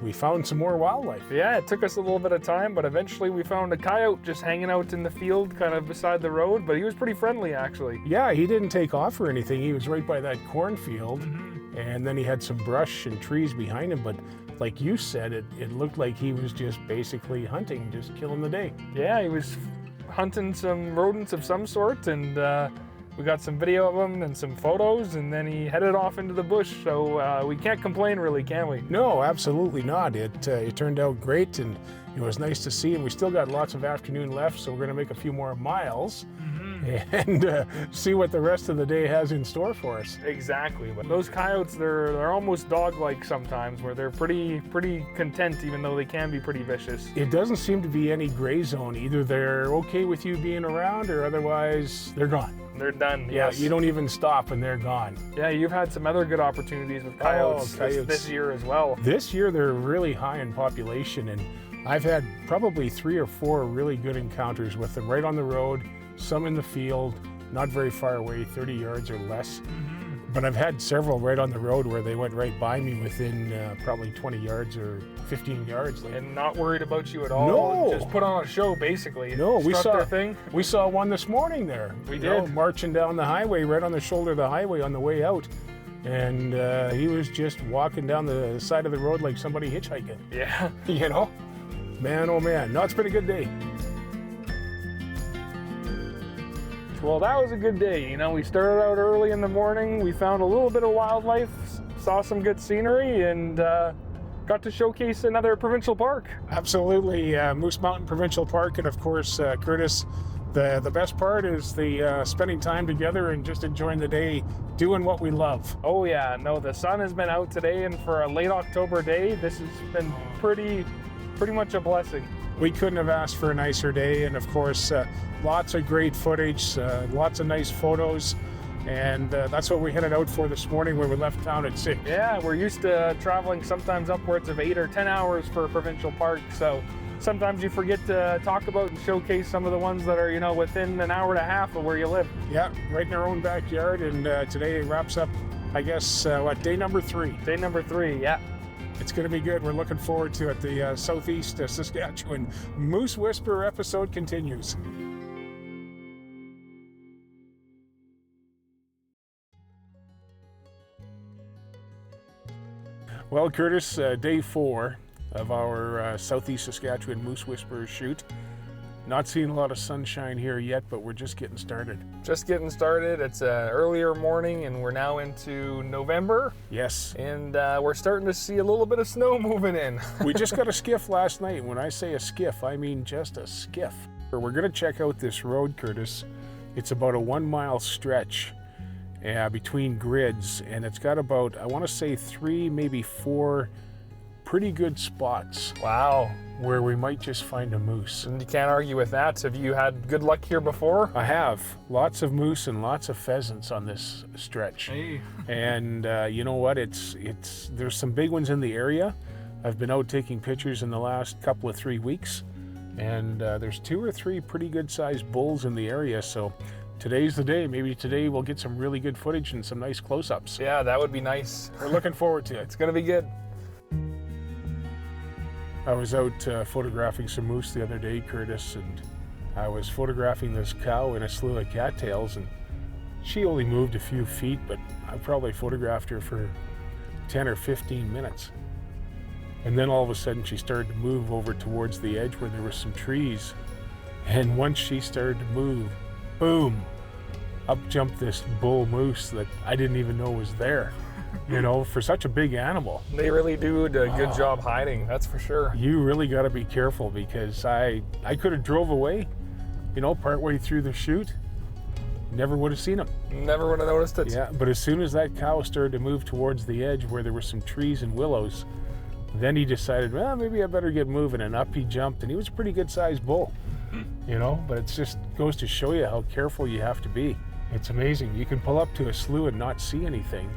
we found some more wildlife. Yeah, it took us a little bit of time, but eventually we found a coyote just hanging out in the field kind of beside the road, but he was pretty friendly actually. Yeah, he didn't take off or anything. He was right by that cornfield, and then he had some brush and trees behind him, but like you said, it looked like he was just basically hunting, just killing the day. Yeah, he was hunting some rodents of some sort, and we got some video of him and some photos, and then he headed off into the bush, so we can't complain really, can we? No, absolutely not. It turned out great, and it was nice to see, and we still got lots of afternoon left, so we're going to make a few more miles and see what the rest of the day has in store for us. Exactly, but those coyotes, they're almost dog-like sometimes, where they're pretty content, even though they can be pretty vicious. It doesn't seem to be any gray zone. Either they're okay with you being around, or otherwise they're gone. They're done. Yeah, Yes. you don't even stop and they're gone. Yeah, you've had some other good opportunities with coyotes, this year as well. This year they're really high in population, and I've had probably 3 or 4 really good encounters with them right on the road, some in the field, not very far away, 30 yards or less. But I've had several right on the road where they went right by me within probably 20 yards or 15 yards. Like, And not worried about you at all. No. Just put on a show, basically. No, we Struck saw their thing. We saw one this morning there. We You know, did. marching down the highway, right on the shoulder of the highway on the way out. And he was just walking down the side of the road like somebody hitchhiking. Yeah. You know? Man, oh man. No, it's been a good day. Well, that was a good day. You know, we started out early in the morning. We found a little bit of wildlife, saw some good scenery, and got to showcase another provincial park. Absolutely. Moose Mountain Provincial Park. And of course, Curtis, the best part is the spending time together and just enjoying the day, doing what we love. Oh yeah, no, the sun has been out today, and for a late October day, this has been pretty much a blessing. We couldn't have asked for a nicer day, and of course, lots of great footage, lots of nice photos, and that's what we headed out for this morning when we left town at 6. Yeah, we're used to traveling sometimes upwards of 8 or 10 hours for a provincial park, so sometimes you forget to talk about and showcase some of the ones that are, you know, within an hour and a half of where you live. Yeah, right in our own backyard, and today wraps up, I guess, day number 3. Day number 3, yeah. It's going to be good. We're looking forward to it. The Southeast Saskatchewan Moose Whisperer episode continues. Well, Curtis, day 4 of our Southeast Saskatchewan Moose Whisperer shoot. Not seeing a lot of sunshine here yet, but we're just getting started. Just getting started. It's an earlier morning and we're now into November. Yes. And we're starting to see a little bit of snow moving in. We just got a skiff last night. When I say a skiff, I mean just a skiff. We're gonna check out this road, Curtis. It's about a 1 mile stretch between grids, and it's got about, I wanna say 3, maybe 4 pretty good spots. Wow. Where we might just find a moose. And you can't argue with that. Have you had good luck here before? I have. Lots of moose and lots of pheasants on this stretch. Hey. And you know what? There's some big ones in the area. I've been out taking pictures in the last couple of 3 weeks, and there's 2 or 3 pretty good sized bulls in the area. So today's the day. Maybe today we'll get some really good footage and some nice close-ups. Yeah, that would be nice. We're looking forward to it. It's gonna be good. I was out photographing some moose the other day, Curtis, and I was photographing this cow in a slew of cattails, and she only moved a few feet, but I probably photographed her for 10 or 15 minutes. And then all of a sudden she started to move over towards the edge where there were some trees. And once she started to move, boom, up jumped this bull moose that I didn't even know was there. You know, for such a big animal. They really do a good job hiding, that's for sure. You really got to be careful, because I could have drove away, you know, partway through the shoot. Never would have seen him. Never would have noticed it. Yeah, but as soon as that cow started to move towards the edge where there were some trees and willows, then he decided, well, maybe I better get moving, and up he jumped, and he was a pretty good sized bull, you know, but it just goes to show you how careful you have to be. It's amazing. You can pull up to a slough and not see anything,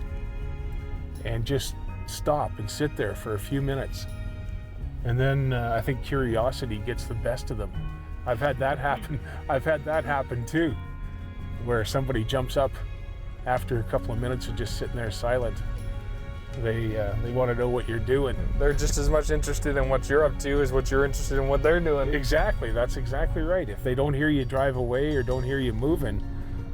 and just stop and sit there for a few minutes. And then I think curiosity gets the best of them. I've had that happen too, where somebody jumps up after a couple of minutes of just sitting there silent. They want to know what you're doing. They're just as much interested in what you're up to as what you're interested in what they're doing. Exactly, that's exactly right. If they don't hear you drive away or don't hear you moving,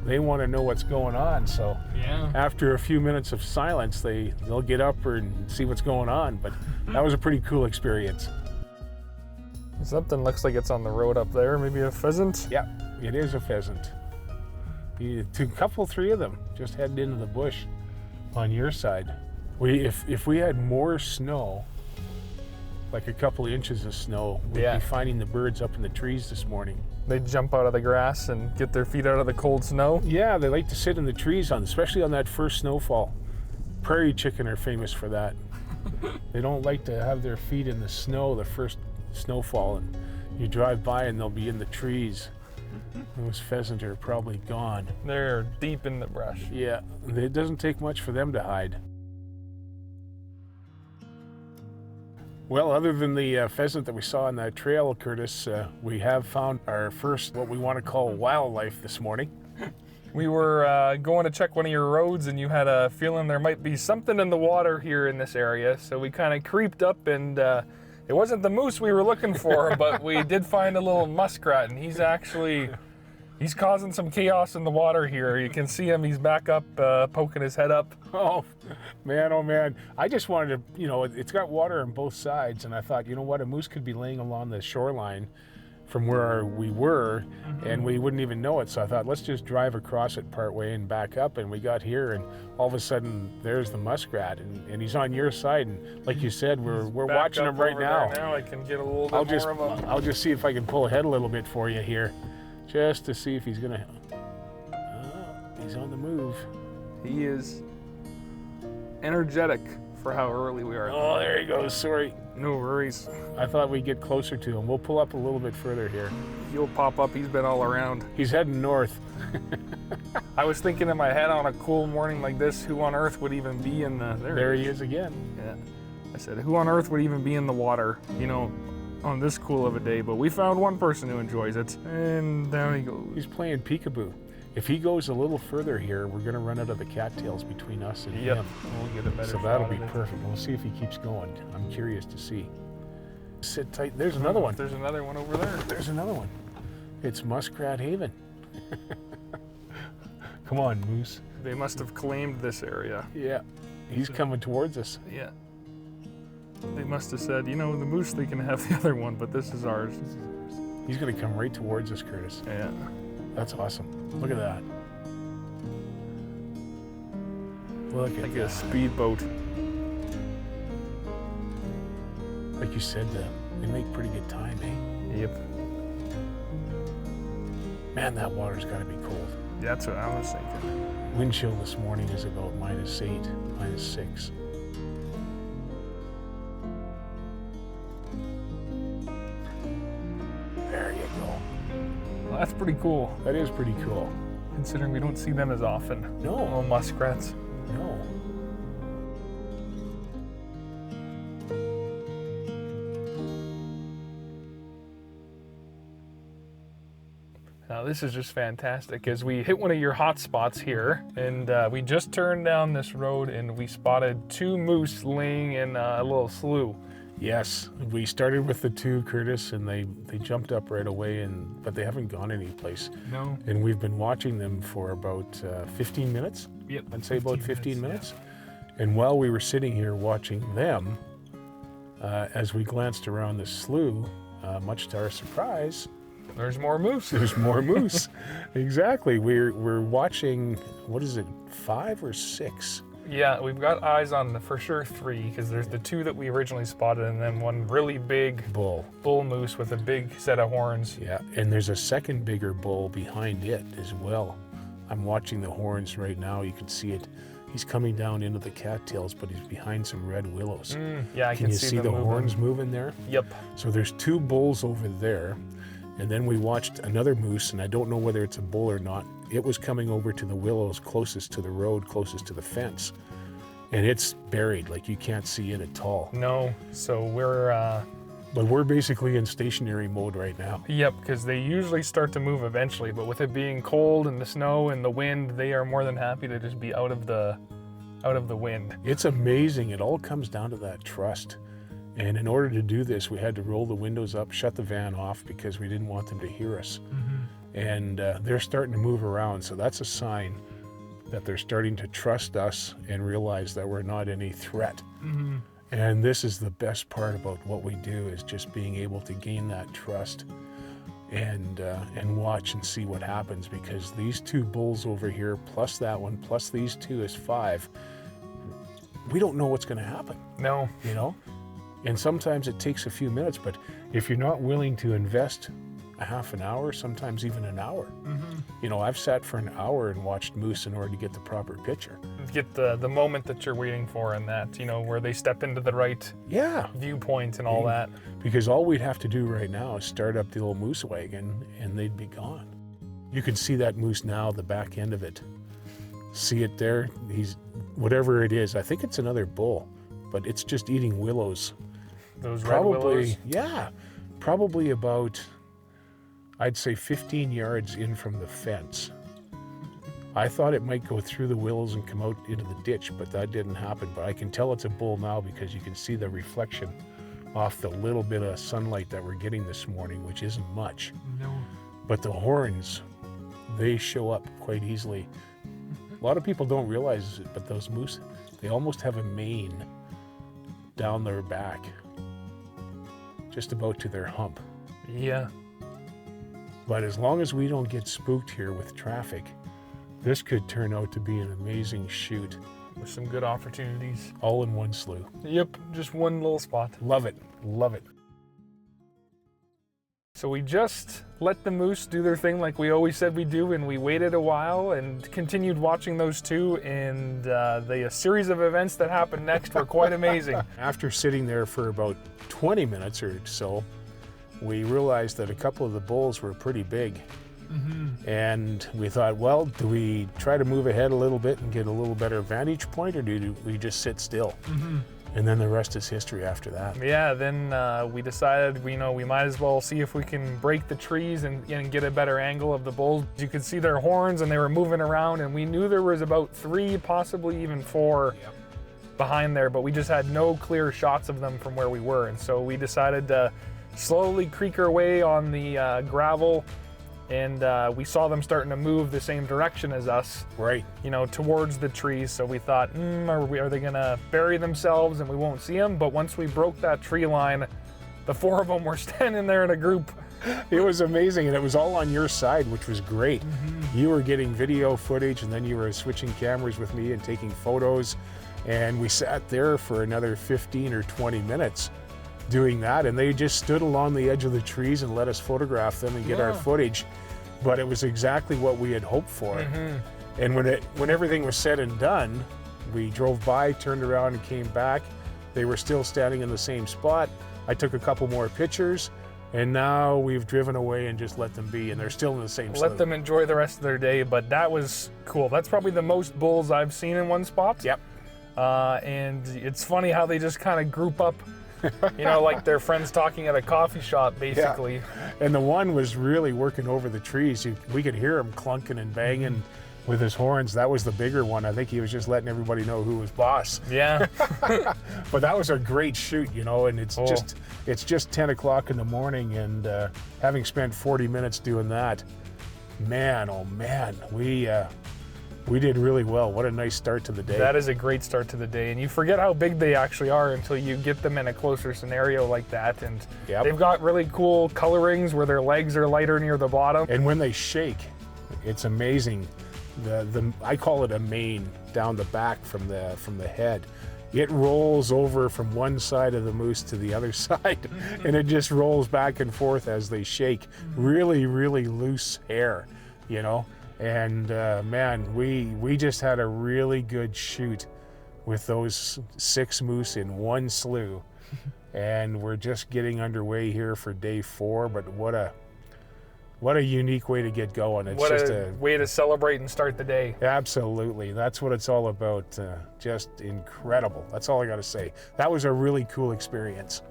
they want to know what's going on. So yeah, after a few minutes of silence, they'll get up and see what's going on. But that was a pretty cool experience. Something looks like it's on the road up there. Maybe a pheasant? Yeah, it is a pheasant. Couple, 3 of them just headed into the bush on your side. If we had more snow, like a couple of inches of snow, we'd be finding the birds up in the trees this morning. They jump out of the grass and get their feet out of the cold snow? Yeah, they like to sit in the trees, especially on that first snowfall. Prairie chicken are famous for that. They don't like to have their feet in the snow the first snowfall, and you drive by and they'll be in the trees. Those pheasant are probably gone. They're deep in the brush. Yeah, it doesn't take much for them to hide. Well, other than the pheasant that we saw on that trail, Curtis, we have found our first, what we want to call, wildlife this morning. We were going to check one of your roads, and you had a feeling there might be something in the water here in this area, so we kind of creeped up, and it wasn't the moose we were looking for, but we did find a little muskrat, and he's causing some chaos in the water here. You can see him, he's back up, poking his head up. Oh man. I just wanted to, you know, it's got water on both sides, and I thought, you know what, a moose could be laying along the shoreline from where we were, and we wouldn't even know it. So I thought, let's just drive across it partway and back up, and we got here, and all of a sudden, there's the muskrat, and he's on your side, and like you said, we're watching him right now. Now I can get a little bit more of him. I'll just see if I can pull ahead a little bit for you here, just to see if he's gonna. He's on the move. He is energetic for how early we are. Oh, there he goes. Sorry. No worries. I thought we'd get closer to him. We'll pull up a little bit further here. He'll pop up. He's been all around. He's heading north. I was thinking in my head, on a cool morning like this, who on earth would even be in the... There he is again. Yeah. I said, who on earth would even be in the water, you know, on this cool of a day? But we found one person who enjoys it, and down he goes. He's playing peekaboo. If he goes a little further here, we're going to run out of the cattails between us and him. We'll get a better So that'll be perfect. We'll see if he keeps going. I'm curious to see. Sit tight. There's another one. There's another one over there. There's another one. It's Muskrat Haven. Come on, Moose. They must have claimed this area. Yeah, he's coming towards us. Yeah. They must have said, you know, the moose, they can have the other one, but this is ours. He's going to come right towards us, Curtis. Yeah. That's awesome. Look at that. Look at Like that. a speedboat. Like you said, they make pretty good time, eh? Yep. Man, that water's got to be cold. That's what I was thinking. Wind chill this morning is about -8, -6. There you go. Well, that's pretty cool, That is pretty cool. considering we don't see them as often. No. Little muskrats. No. Now this is just fantastic as we hit one of your hot spots here, and we just turned down this road and we spotted 2 moose laying in a little slough. Yes, we started with the 2, Curtis, and they jumped up right away, but they haven't gone anyplace. No. And we've been watching them for about 15 minutes. Yep. I'd say about 15 minutes. minutes. And while we were sitting here watching them, as we glanced around the slough, much to our surprise, There's more moose. there's more moose. Exactly. We're watching, what is it, 5 or 6? Yeah, we've got eyes on for sure 3, because there's the 2 that we originally spotted, and then one really big Bull. bull moose with a big set of horns. Yeah, and there's a second bigger bull behind it as well. I'm watching the horns right now. You can see it. He's coming down into the cattails, but he's behind some red willows. Yeah, I Can can you see see them the moving. horns moving there? Yep. So there's 2 bulls over there, and then we watched another moose, and I don't know whether it's a bull or not. It was coming over to the willows closest to the road, closest to the fence, and it's buried, like you can't see it at all. No, so we're, But we're basically in stationary mode right now. yep, because they usually start to move eventually, but with it being cold and the snow and the wind, they are more than happy to just be out of the wind. It's amazing. It all comes down to that trust. And in order to do this, we had to roll the windows up, shut the van off because we didn't want them to hear us. And they're starting to move around. So that's a sign that they're starting to trust us and realize that we're not any threat. And this is the best part about what we do, is just being able to gain that trust and watch and see what happens, because these 2 bulls over here, plus that one, plus these 2 is 5. We don't know what's going to happen, No. you know? And sometimes it takes a few minutes, but if you're not willing to invest a half an hour, sometimes even an hour. You know, I've sat for an hour and watched moose in order to get the proper picture. Get the moment that you're waiting for, and that, you know, where they step into the right Yeah, viewpoint and all that. because all we'd have to do right now is start up the old moose wagon and they'd be gone. You can see that moose now, the back end of it. See it there? He's, whatever it is, I think it's another bull, but it's just eating willows. Those red willows. Yeah, probably about, I'd say 15 yards in from the fence. I thought it might go through the willows and come out into the ditch, but that didn't happen. But I can tell it's a bull now because you can see the reflection off the little bit of sunlight that we're getting this morning, which isn't much. No. But the horns, they show up quite easily. A lot of people don't realize it, but those moose, they almost have a mane down their back, just about to their hump. Yeah. But as long as we don't get spooked here with traffic, this could turn out to be an amazing shoot, With some good opportunities. all in one slough. Yep, just one little spot. Love it, love it. So we just let the moose do their thing like we always said we do, and we waited a while and continued watching those 2, and the series of events that happened next were quite amazing. After sitting there for about 20 minutes or so, we realized that a couple of the bulls were pretty big. And we thought, well, do we try to move ahead a little bit and get a little better vantage point, or do we just sit still? And then the rest is history after that. Yeah, then we decided, we might as well see if we can break the trees and get a better angle of the bulls. You could see their horns and they were moving around, and we knew there was about 3, possibly even 4 behind there, but we just had no clear shots of them from where we were. And so we decided to slowly creak our way on the gravel, and we saw them starting to move the same direction as us. Right. Towards the trees. So we thought, are they gonna bury themselves and we won't see them? But once we broke that tree line, the 4 of them were standing there in a group It was amazing, and it was all on your side, which was great. You were getting video footage, and then you were switching cameras with me and taking photos, and we sat there for another 15 or 20 minutes doing that, and they just stood along the edge of the trees and let us photograph them and get our footage. But it was exactly what we had hoped for. And when everything was said and done, we drove by, turned around, and came back. They were still standing in the same spot. I took a couple more pictures, and now we've driven away and just let them be, and they're still in the same slough. Let them enjoy the rest of their day, but that was cool. That's probably the most bulls I've seen in one spot. Yep. And it's funny how they just kind of group up, you know, like their friends talking at a coffee shop, basically. Yeah. And the one was really working over the trees. We could hear him clunking and banging with his horns. That was the bigger one. I think he was just letting everybody know who was boss. Yeah. But that was a great shoot, you know, and it's just 10 o'clock in the morning, and having spent 40 minutes doing that, man, oh man, we did really well. What a nice start to the day. That is a great start to the day, and you forget how big they actually are until you get them in a closer scenario like that. And they've got really cool colorings where their legs are lighter near the bottom. And when they shake, it's amazing. I call it a mane down the back from the head. It rolls over from one side of the moose to the other side, and it just rolls back and forth as they shake. Really, really loose hair, you know. And man, we just had a really good shoot with those 6 moose in one slough, and we're just getting underway here for day 4. But what a unique way to get going. It's what just a way to celebrate and start the day. Absolutely, that's what it's all about. Just incredible. That's all I got to say. That was a really cool experience.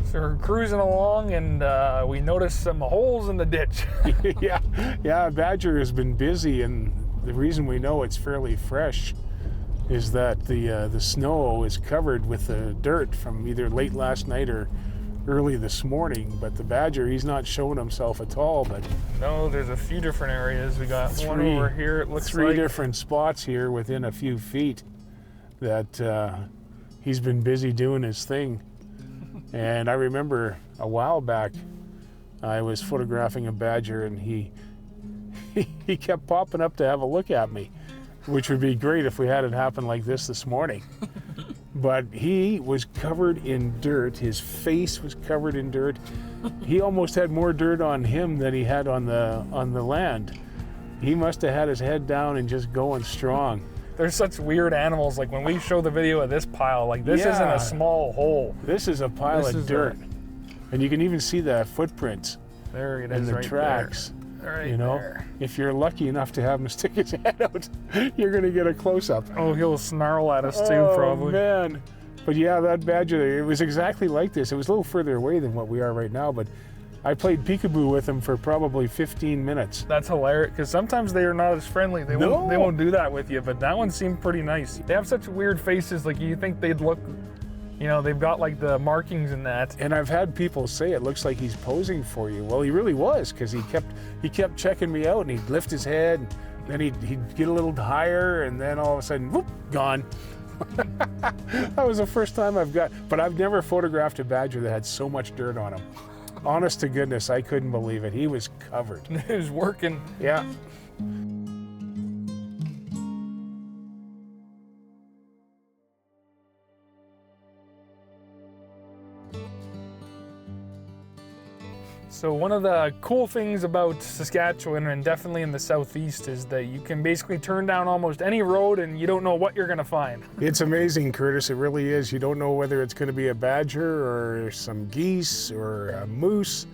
So we're cruising along, and we noticed some holes in the ditch. yeah, badger has been busy, and the reason we know it's fairly fresh is that the snow is covered with the dirt from either late last night or early this morning. But the badger, he's not showing himself at all. But no, there's a few different areas. We got one over here. It looks three like different spots here within a few feet that he's been busy doing his thing. And I remember a while back, I was photographing a badger, and he kept popping up to have a look at me, which would be great if we had it happen like this morning. But he was covered in dirt. His face was covered in dirt. He almost had more dirt on him than he had on the land. He must have had his head down and just going strong. There's such weird animals. Like when we show the video of this pile, like this isn't a small hole. This is a pile of dirt. And you can even see the footprints. There it is, and the right tracks. There. Right, you know, there. If you're lucky enough to have him stick his head out, you're going to get a close-up. Oh, he'll snarl at us too, probably. Oh, man. But yeah, that badger, it was exactly like this. It was a little further away than what we are right now, but I played peekaboo with him for probably 15 minutes. That's hilarious, because sometimes they are not as friendly. They won't do that with you, but that one seemed pretty nice. They have such weird faces, like you think they'd look, you know, they've got like the markings in that. And I've had people say it looks like he's posing for you. Well, he really was, because he kept checking me out, and he'd lift his head, and then he'd get a little higher, and then all of a sudden, whoop, gone. That was the first time but I've never photographed a badger that had so much dirt on him. Honest to goodness, I couldn't believe it. He was covered. He was working. Yeah. So one of the cool things about Saskatchewan, and definitely in the southeast, is that you can basically turn down almost any road and you don't know what you're going to find. It's amazing, Curtis. It really is. You don't know whether it's going to be a badger or some geese or a moose.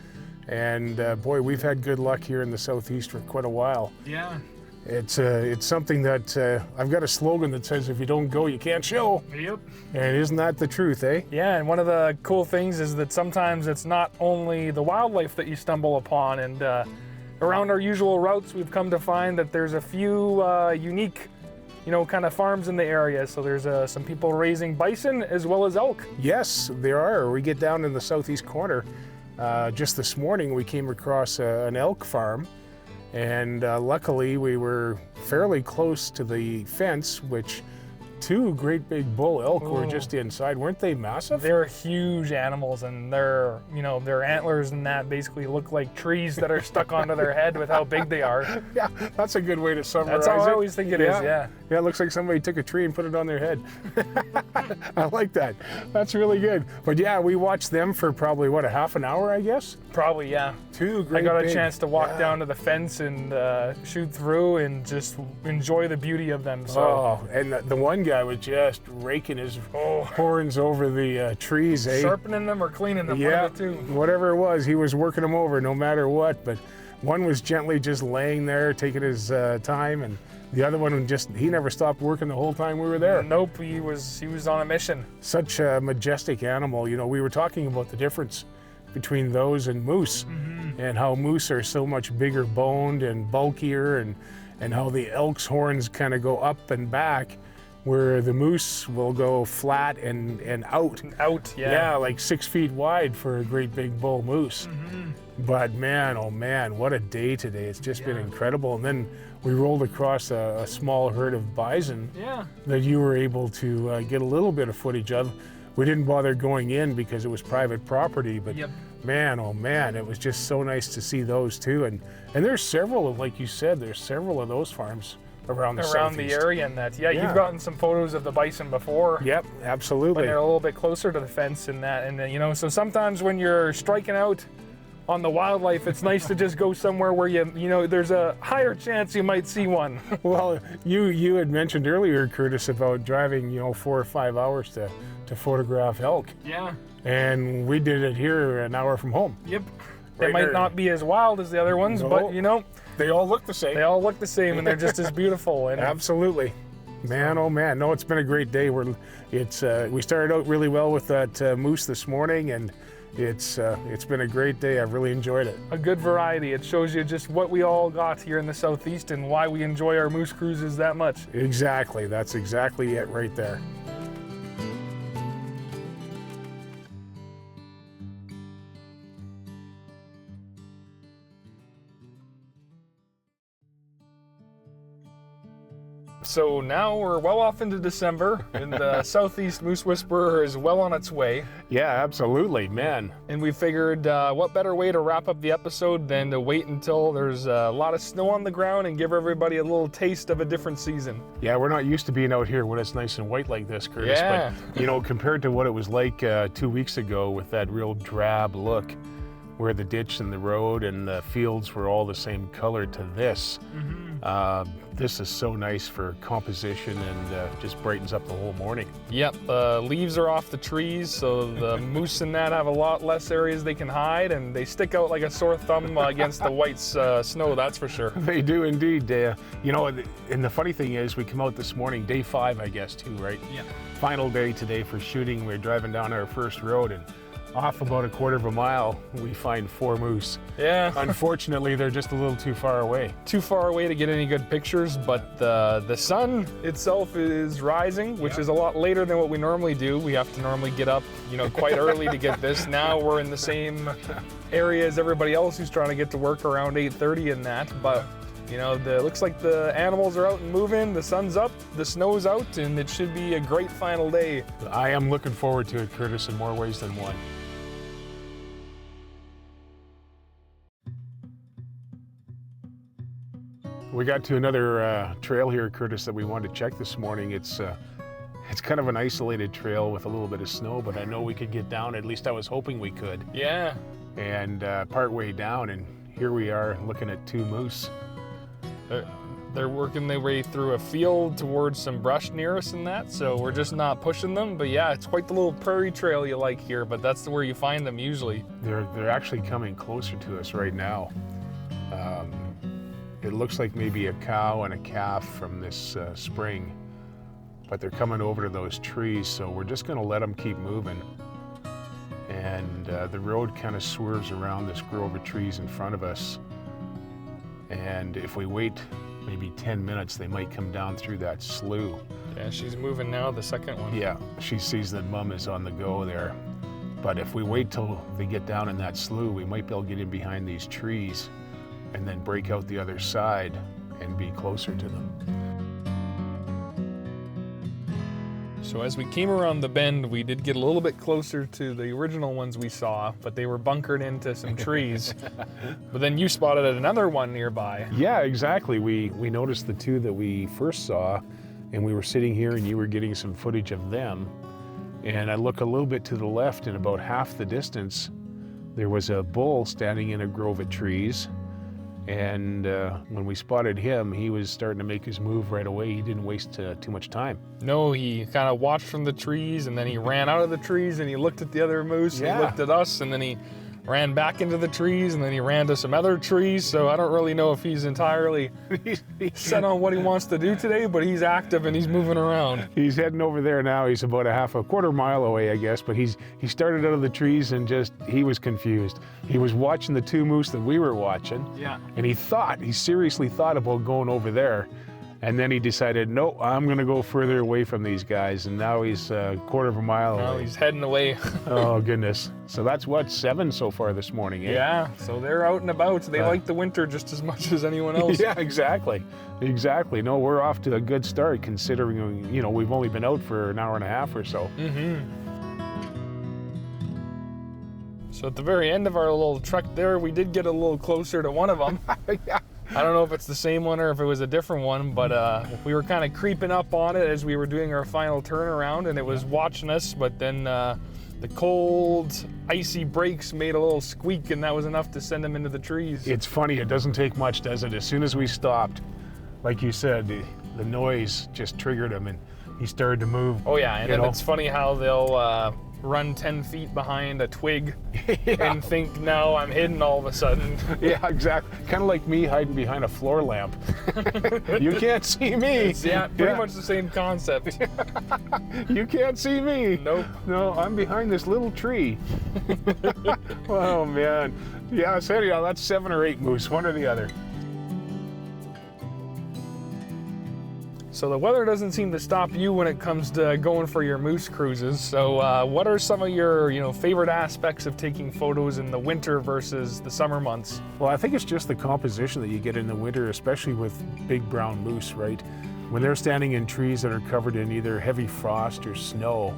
And boy, we've had good luck here in the southeast for quite a while. Yeah. It's something that I've got a slogan that says, if you don't go, you can't show. Yep. And isn't that the truth, eh? Yeah, and one of the cool things is that sometimes it's not only the wildlife that you stumble upon, and around our usual routes, we've come to find that there's a few unique, you know, kind of farms in the area. So there's some people raising bison as well as elk. Yes, there are. We get down in the southeast corner. Just this morning, we came across an elk farm. And luckily, we were fairly close to the fence, which 2 great big bull elk were just inside. Weren't they massive? They're huge animals, and their antlers and that basically look like trees that are stuck onto their head with how big they are. Yeah, that's a good way to summarize That's how it. I always think it is, yeah. Yeah, it looks like somebody took a tree and put it on their head. I like that. That's really good. But yeah, we watched them for probably, what, a half an hour, I guess? Probably, yeah. 2 great I got a big, chance to walk down to the fence and shoot through and just enjoy the beauty of them. So. Oh, and the one guy was just raking his horns over the trees, eh? Sharpening them or cleaning them, Yeah, one of the two. whatever it was, he was working them over no matter what. But one was gently just laying there, taking his time, and the other one he never stopped working the whole time we were there. Nope, he was on a mission. Such a majestic animal. You know, we were talking about the difference between those and moose, and how moose are so much bigger boned and bulkier, and how the elk's horns kind of go up and back, where the moose will go flat and out. Out, yeah. Yeah, like 6 feet wide for a great big bull moose. But man, oh man, what a day today. It's just been incredible. And then we rolled across a small herd of bison that you were able to get a little bit of footage of. We didn't bother going in because it was private property, but man, oh man, it was just so nice to see those too. And there's several, like you said, there's several of those farms around the southeast. Area and that. Yeah, you've gotten some photos of the bison before. Yep, absolutely. When they're a little bit closer to the fence and that. And then, so sometimes when you're striking out on the wildlife, it's nice to just go somewhere where there's a higher chance you might see one. Well, you had mentioned earlier, Curtis, about driving 4 or 5 hours to photograph elk. Yeah. And we did it here an hour from home. Yep. They might not be as wild as the other ones, but they all look the same. They all look the same, and they're just as beautiful. And absolutely. Man, oh man. No, it's been a great day. We started out really well with that moose this morning, and it's been a great day. I've really enjoyed it. A good variety. It shows you just what we all got here in the Southeast and why we enjoy our moose cruises that much. Exactly. That's exactly it right there. So now we're well off into December, and the Southeast Moose Whisperer is well on its way. Yeah, absolutely, man. And we figured what better way to wrap up the episode than to wait until there's a lot of snow on the ground and give everybody a little taste of a different season. Yeah, we're not used to being out here when it's nice and white like this, Curtis. Yeah. But, compared to what it was like 2 weeks ago with that real drab look, where the ditch and the road and the fields were all the same color to this. This is so nice for composition and just brightens up the whole morning. Yep, leaves are off the trees, so the moose and that have a lot less areas they can hide, and they stick out like a sore thumb against the white snow, that's for sure. They do indeed. And the funny thing is, we come out this morning, day 5, I guess, too, right? Yeah. Final day today for shooting. We're driving down our first road, and off about a quarter of a mile, we find 4 moose. Yeah. Unfortunately, they're just a little too far away. Too far away to get any good pictures, but the sun itself is rising, which is a lot later than what we normally do. We have to normally get up, quite early to get this. Now we're in the same area as everybody else who's trying to get to work around 8:30 and that, but it looks like the animals are out and moving, the sun's up, the snow's out, and it should be a great final day. I am looking forward to it, Curtis, in more ways than one. We got to another trail here, Curtis, that we wanted to check this morning. It's kind of an isolated trail with a little bit of snow, but I know we could get down. At least I was hoping we could. Yeah. And part way down, and here we are looking at 2 moose. They're working their way through a field towards some brush near us and that, so we're just not pushing them. But yeah, it's quite the little prairie trail you like here, but that's where you find them usually. They're actually coming closer to us right now. It looks like maybe a cow and a calf from this spring, but they're coming over to those trees, so we're just going to let them keep moving. And the road kind of swerves around this grove of trees in front of us. And if we wait maybe 10 minutes, they might come down through that slough. Yeah, she's moving now, the second one. Yeah, she sees that Mum is on the go there. But if we wait till they get down in that slough, we might be able to get in behind these trees and then break out the other side and be closer to them. So as we came around the bend, we did get a little bit closer to the original ones we saw, but they were bunkered into some trees. But then you spotted another one nearby. Yeah, exactly. We noticed the two that we first saw, and we were sitting here and you were getting some footage of them. And I look a little bit to the left, and about half the distance, there was a bull standing in a grove of trees. And when we spotted him, he was starting to make his move right away. He didn't waste too much time. No, he kind of watched from the trees, and then he ran out of the trees, and he looked at the other moose, and Yeah. he looked at us, and then he ran back into the trees, and then he ran to some other trees. So I don't really know if he's entirely set on what he wants to do today, but he's active and he's moving around. He's heading over there now. He's about a quarter mile away, I guess, but he started out of the trees and he was confused. He was watching the two moose that we were watching. Yeah. And he seriously thought about going over there. And then he decided, no, I'm gonna go further away from these guys. And now he's a quarter of a mile Now away. he's heading away. Oh goodness. So that's what, 7 so far this morning, eh? Yeah, so they're out and about. They like the winter just as much as anyone else. Yeah, exactly. No, we're off to a good start considering, we've only been out for an hour and a half or so. So at the very end of our little trek there, we did get a little closer to one of them. Yeah. I don't know if it's the same one or if it was a different one, but we were kind of creeping up on it as we were doing our final turnaround, and it was watching us, but then the cold, icy brakes made a little squeak, and that was enough to send him into the trees. It's funny, it doesn't take much, does it? As soon as we stopped, like you said, the noise just triggered him and he started to move. Oh yeah, and then it's funny how they'll run 10 feet behind a twig and think, no, I'm hidden all of a sudden. Yeah, exactly. Kind of like me hiding behind a floor lamp. You can't see me. Yeah, pretty much the same concept. You can't see me. Nope. No, I'm behind this little tree. Oh man. Yeah, so anyhow, that's 7 or 8 moose, one or the other. So the weather doesn't seem to stop you when it comes to going for your moose cruises. So what are some of your favorite aspects of taking photos in the winter versus the summer months? Well, I think it's just the composition that you get in the winter, especially with big brown moose, right? When they're standing in trees that are covered in either heavy frost or snow,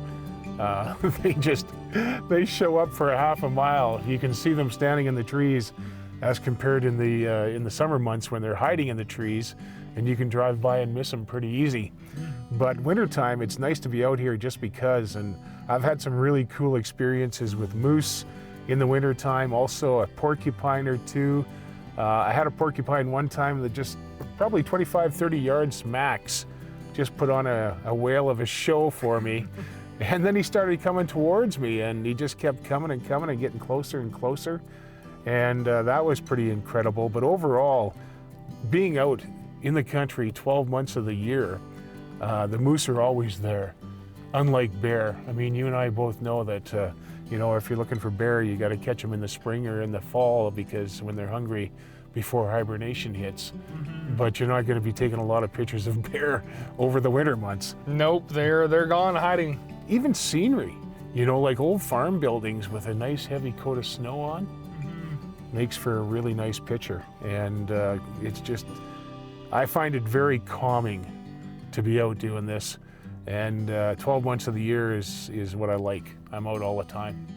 they show up for a half a mile. You can see them standing in the trees as compared in the summer months when they're hiding in the trees, and you can drive by and miss them pretty easy. But wintertime, it's nice to be out here just because, and I've had some really cool experiences with moose in the wintertime, also a porcupine or two. I had a porcupine one time that just probably 25, 30 yards max, just put on a whale of a show for me. And then he started coming towards me, and he just kept coming and coming and getting closer and closer. And that was pretty incredible. But overall, being out in the country 12 months of the year, the moose are always there, unlike bear. I mean, you and I both know that, if you're looking for bear, you got to catch them in the spring or in the fall, because when they're hungry before hibernation hits. But you're not going to be taking a lot of pictures of bear over the winter months. Nope, they're gone hiding. Even scenery, like old farm buildings with a nice heavy coat of snow on, makes for a really nice picture. And it's just, I find it very calming to be out doing this. And 12 months of the year is what I like. I'm out all the time.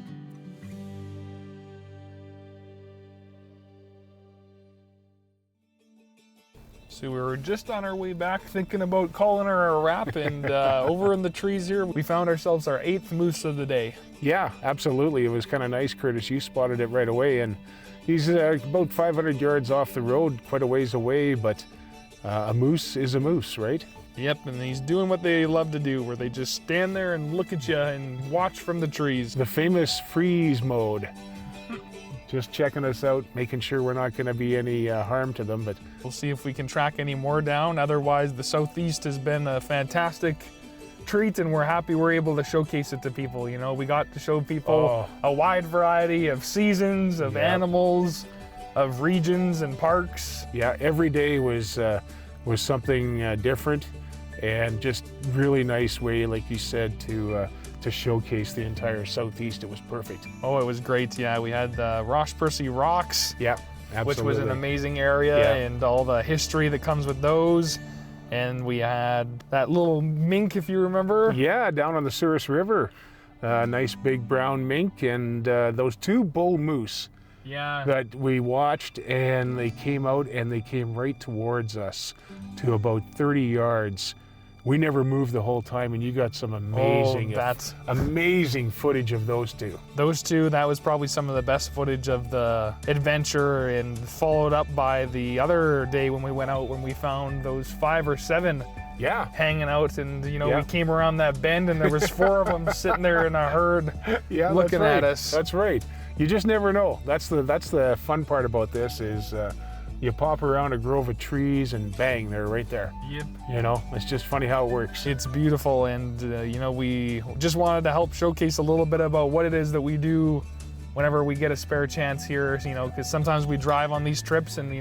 So we were just on our way back thinking about calling her a wrap, and over in the trees here, we found ourselves our 8th moose of the day. Yeah, absolutely. It was kind of nice, Curtis. You spotted it right away, and he's about 500 yards off the road, quite a ways away, but a moose is a moose, right? Yep, and he's doing what they love to do, where they just stand there and look at you and watch from the trees. The famous freeze mode. Just checking us out, making sure we're not going to be any harm to them. But we'll see if we can track any more down. Otherwise, the Southeast has been a fantastic treat, and we're happy we're able to showcase it to people. We got to show people a wide variety of seasons, of animals, of regions and parks. Yeah, every day was something different, and just really nice way, like you said, to showcase the entire Southeast. It was perfect. Oh, it was great. Yeah, we had Roche Percee rocks. Yeah. which was an absolutely. amazing area, Yeah. and all the history that comes with those. And we had that little mink, if you remember. Yeah, down on the Souris River. Nice big brown mink, and those 2 bull moose Yeah. that we watched, and they came out and they came right towards us to about 30 yards. We never moved the whole time, and you got some amazing, amazing footage of those 2. Those 2, that was probably some of the best footage of the adventure, and followed up by the other day when we went out, when we found those 5 or 7 Yeah, hanging out, and Yeah. we came around that bend and there was 4 of them sitting there in a herd yeah, looking that's right. at us. That's right. You just never know. That's the fun part about this is you pop around a grove of trees and bang, they're right there. Yep. You know, it's just funny how it works. It's beautiful, and we just wanted to help showcase a little bit about what it is that we do whenever we get a spare chance here, because sometimes we drive on these trips and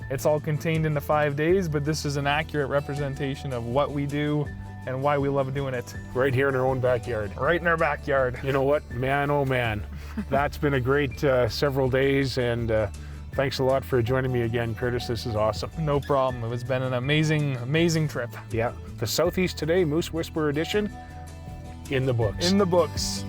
it's all contained into 5 days, but this is an accurate representation of what we do and why we love doing it. Right here in our own backyard. Right in our backyard. You know what, man, oh man, that's been a great several days, and thanks a lot for joining me again, Curtis. This is awesome. No problem. It's been an amazing, amazing trip. Yeah, the Southeast Today Moose Whisperer edition in the books. In the books.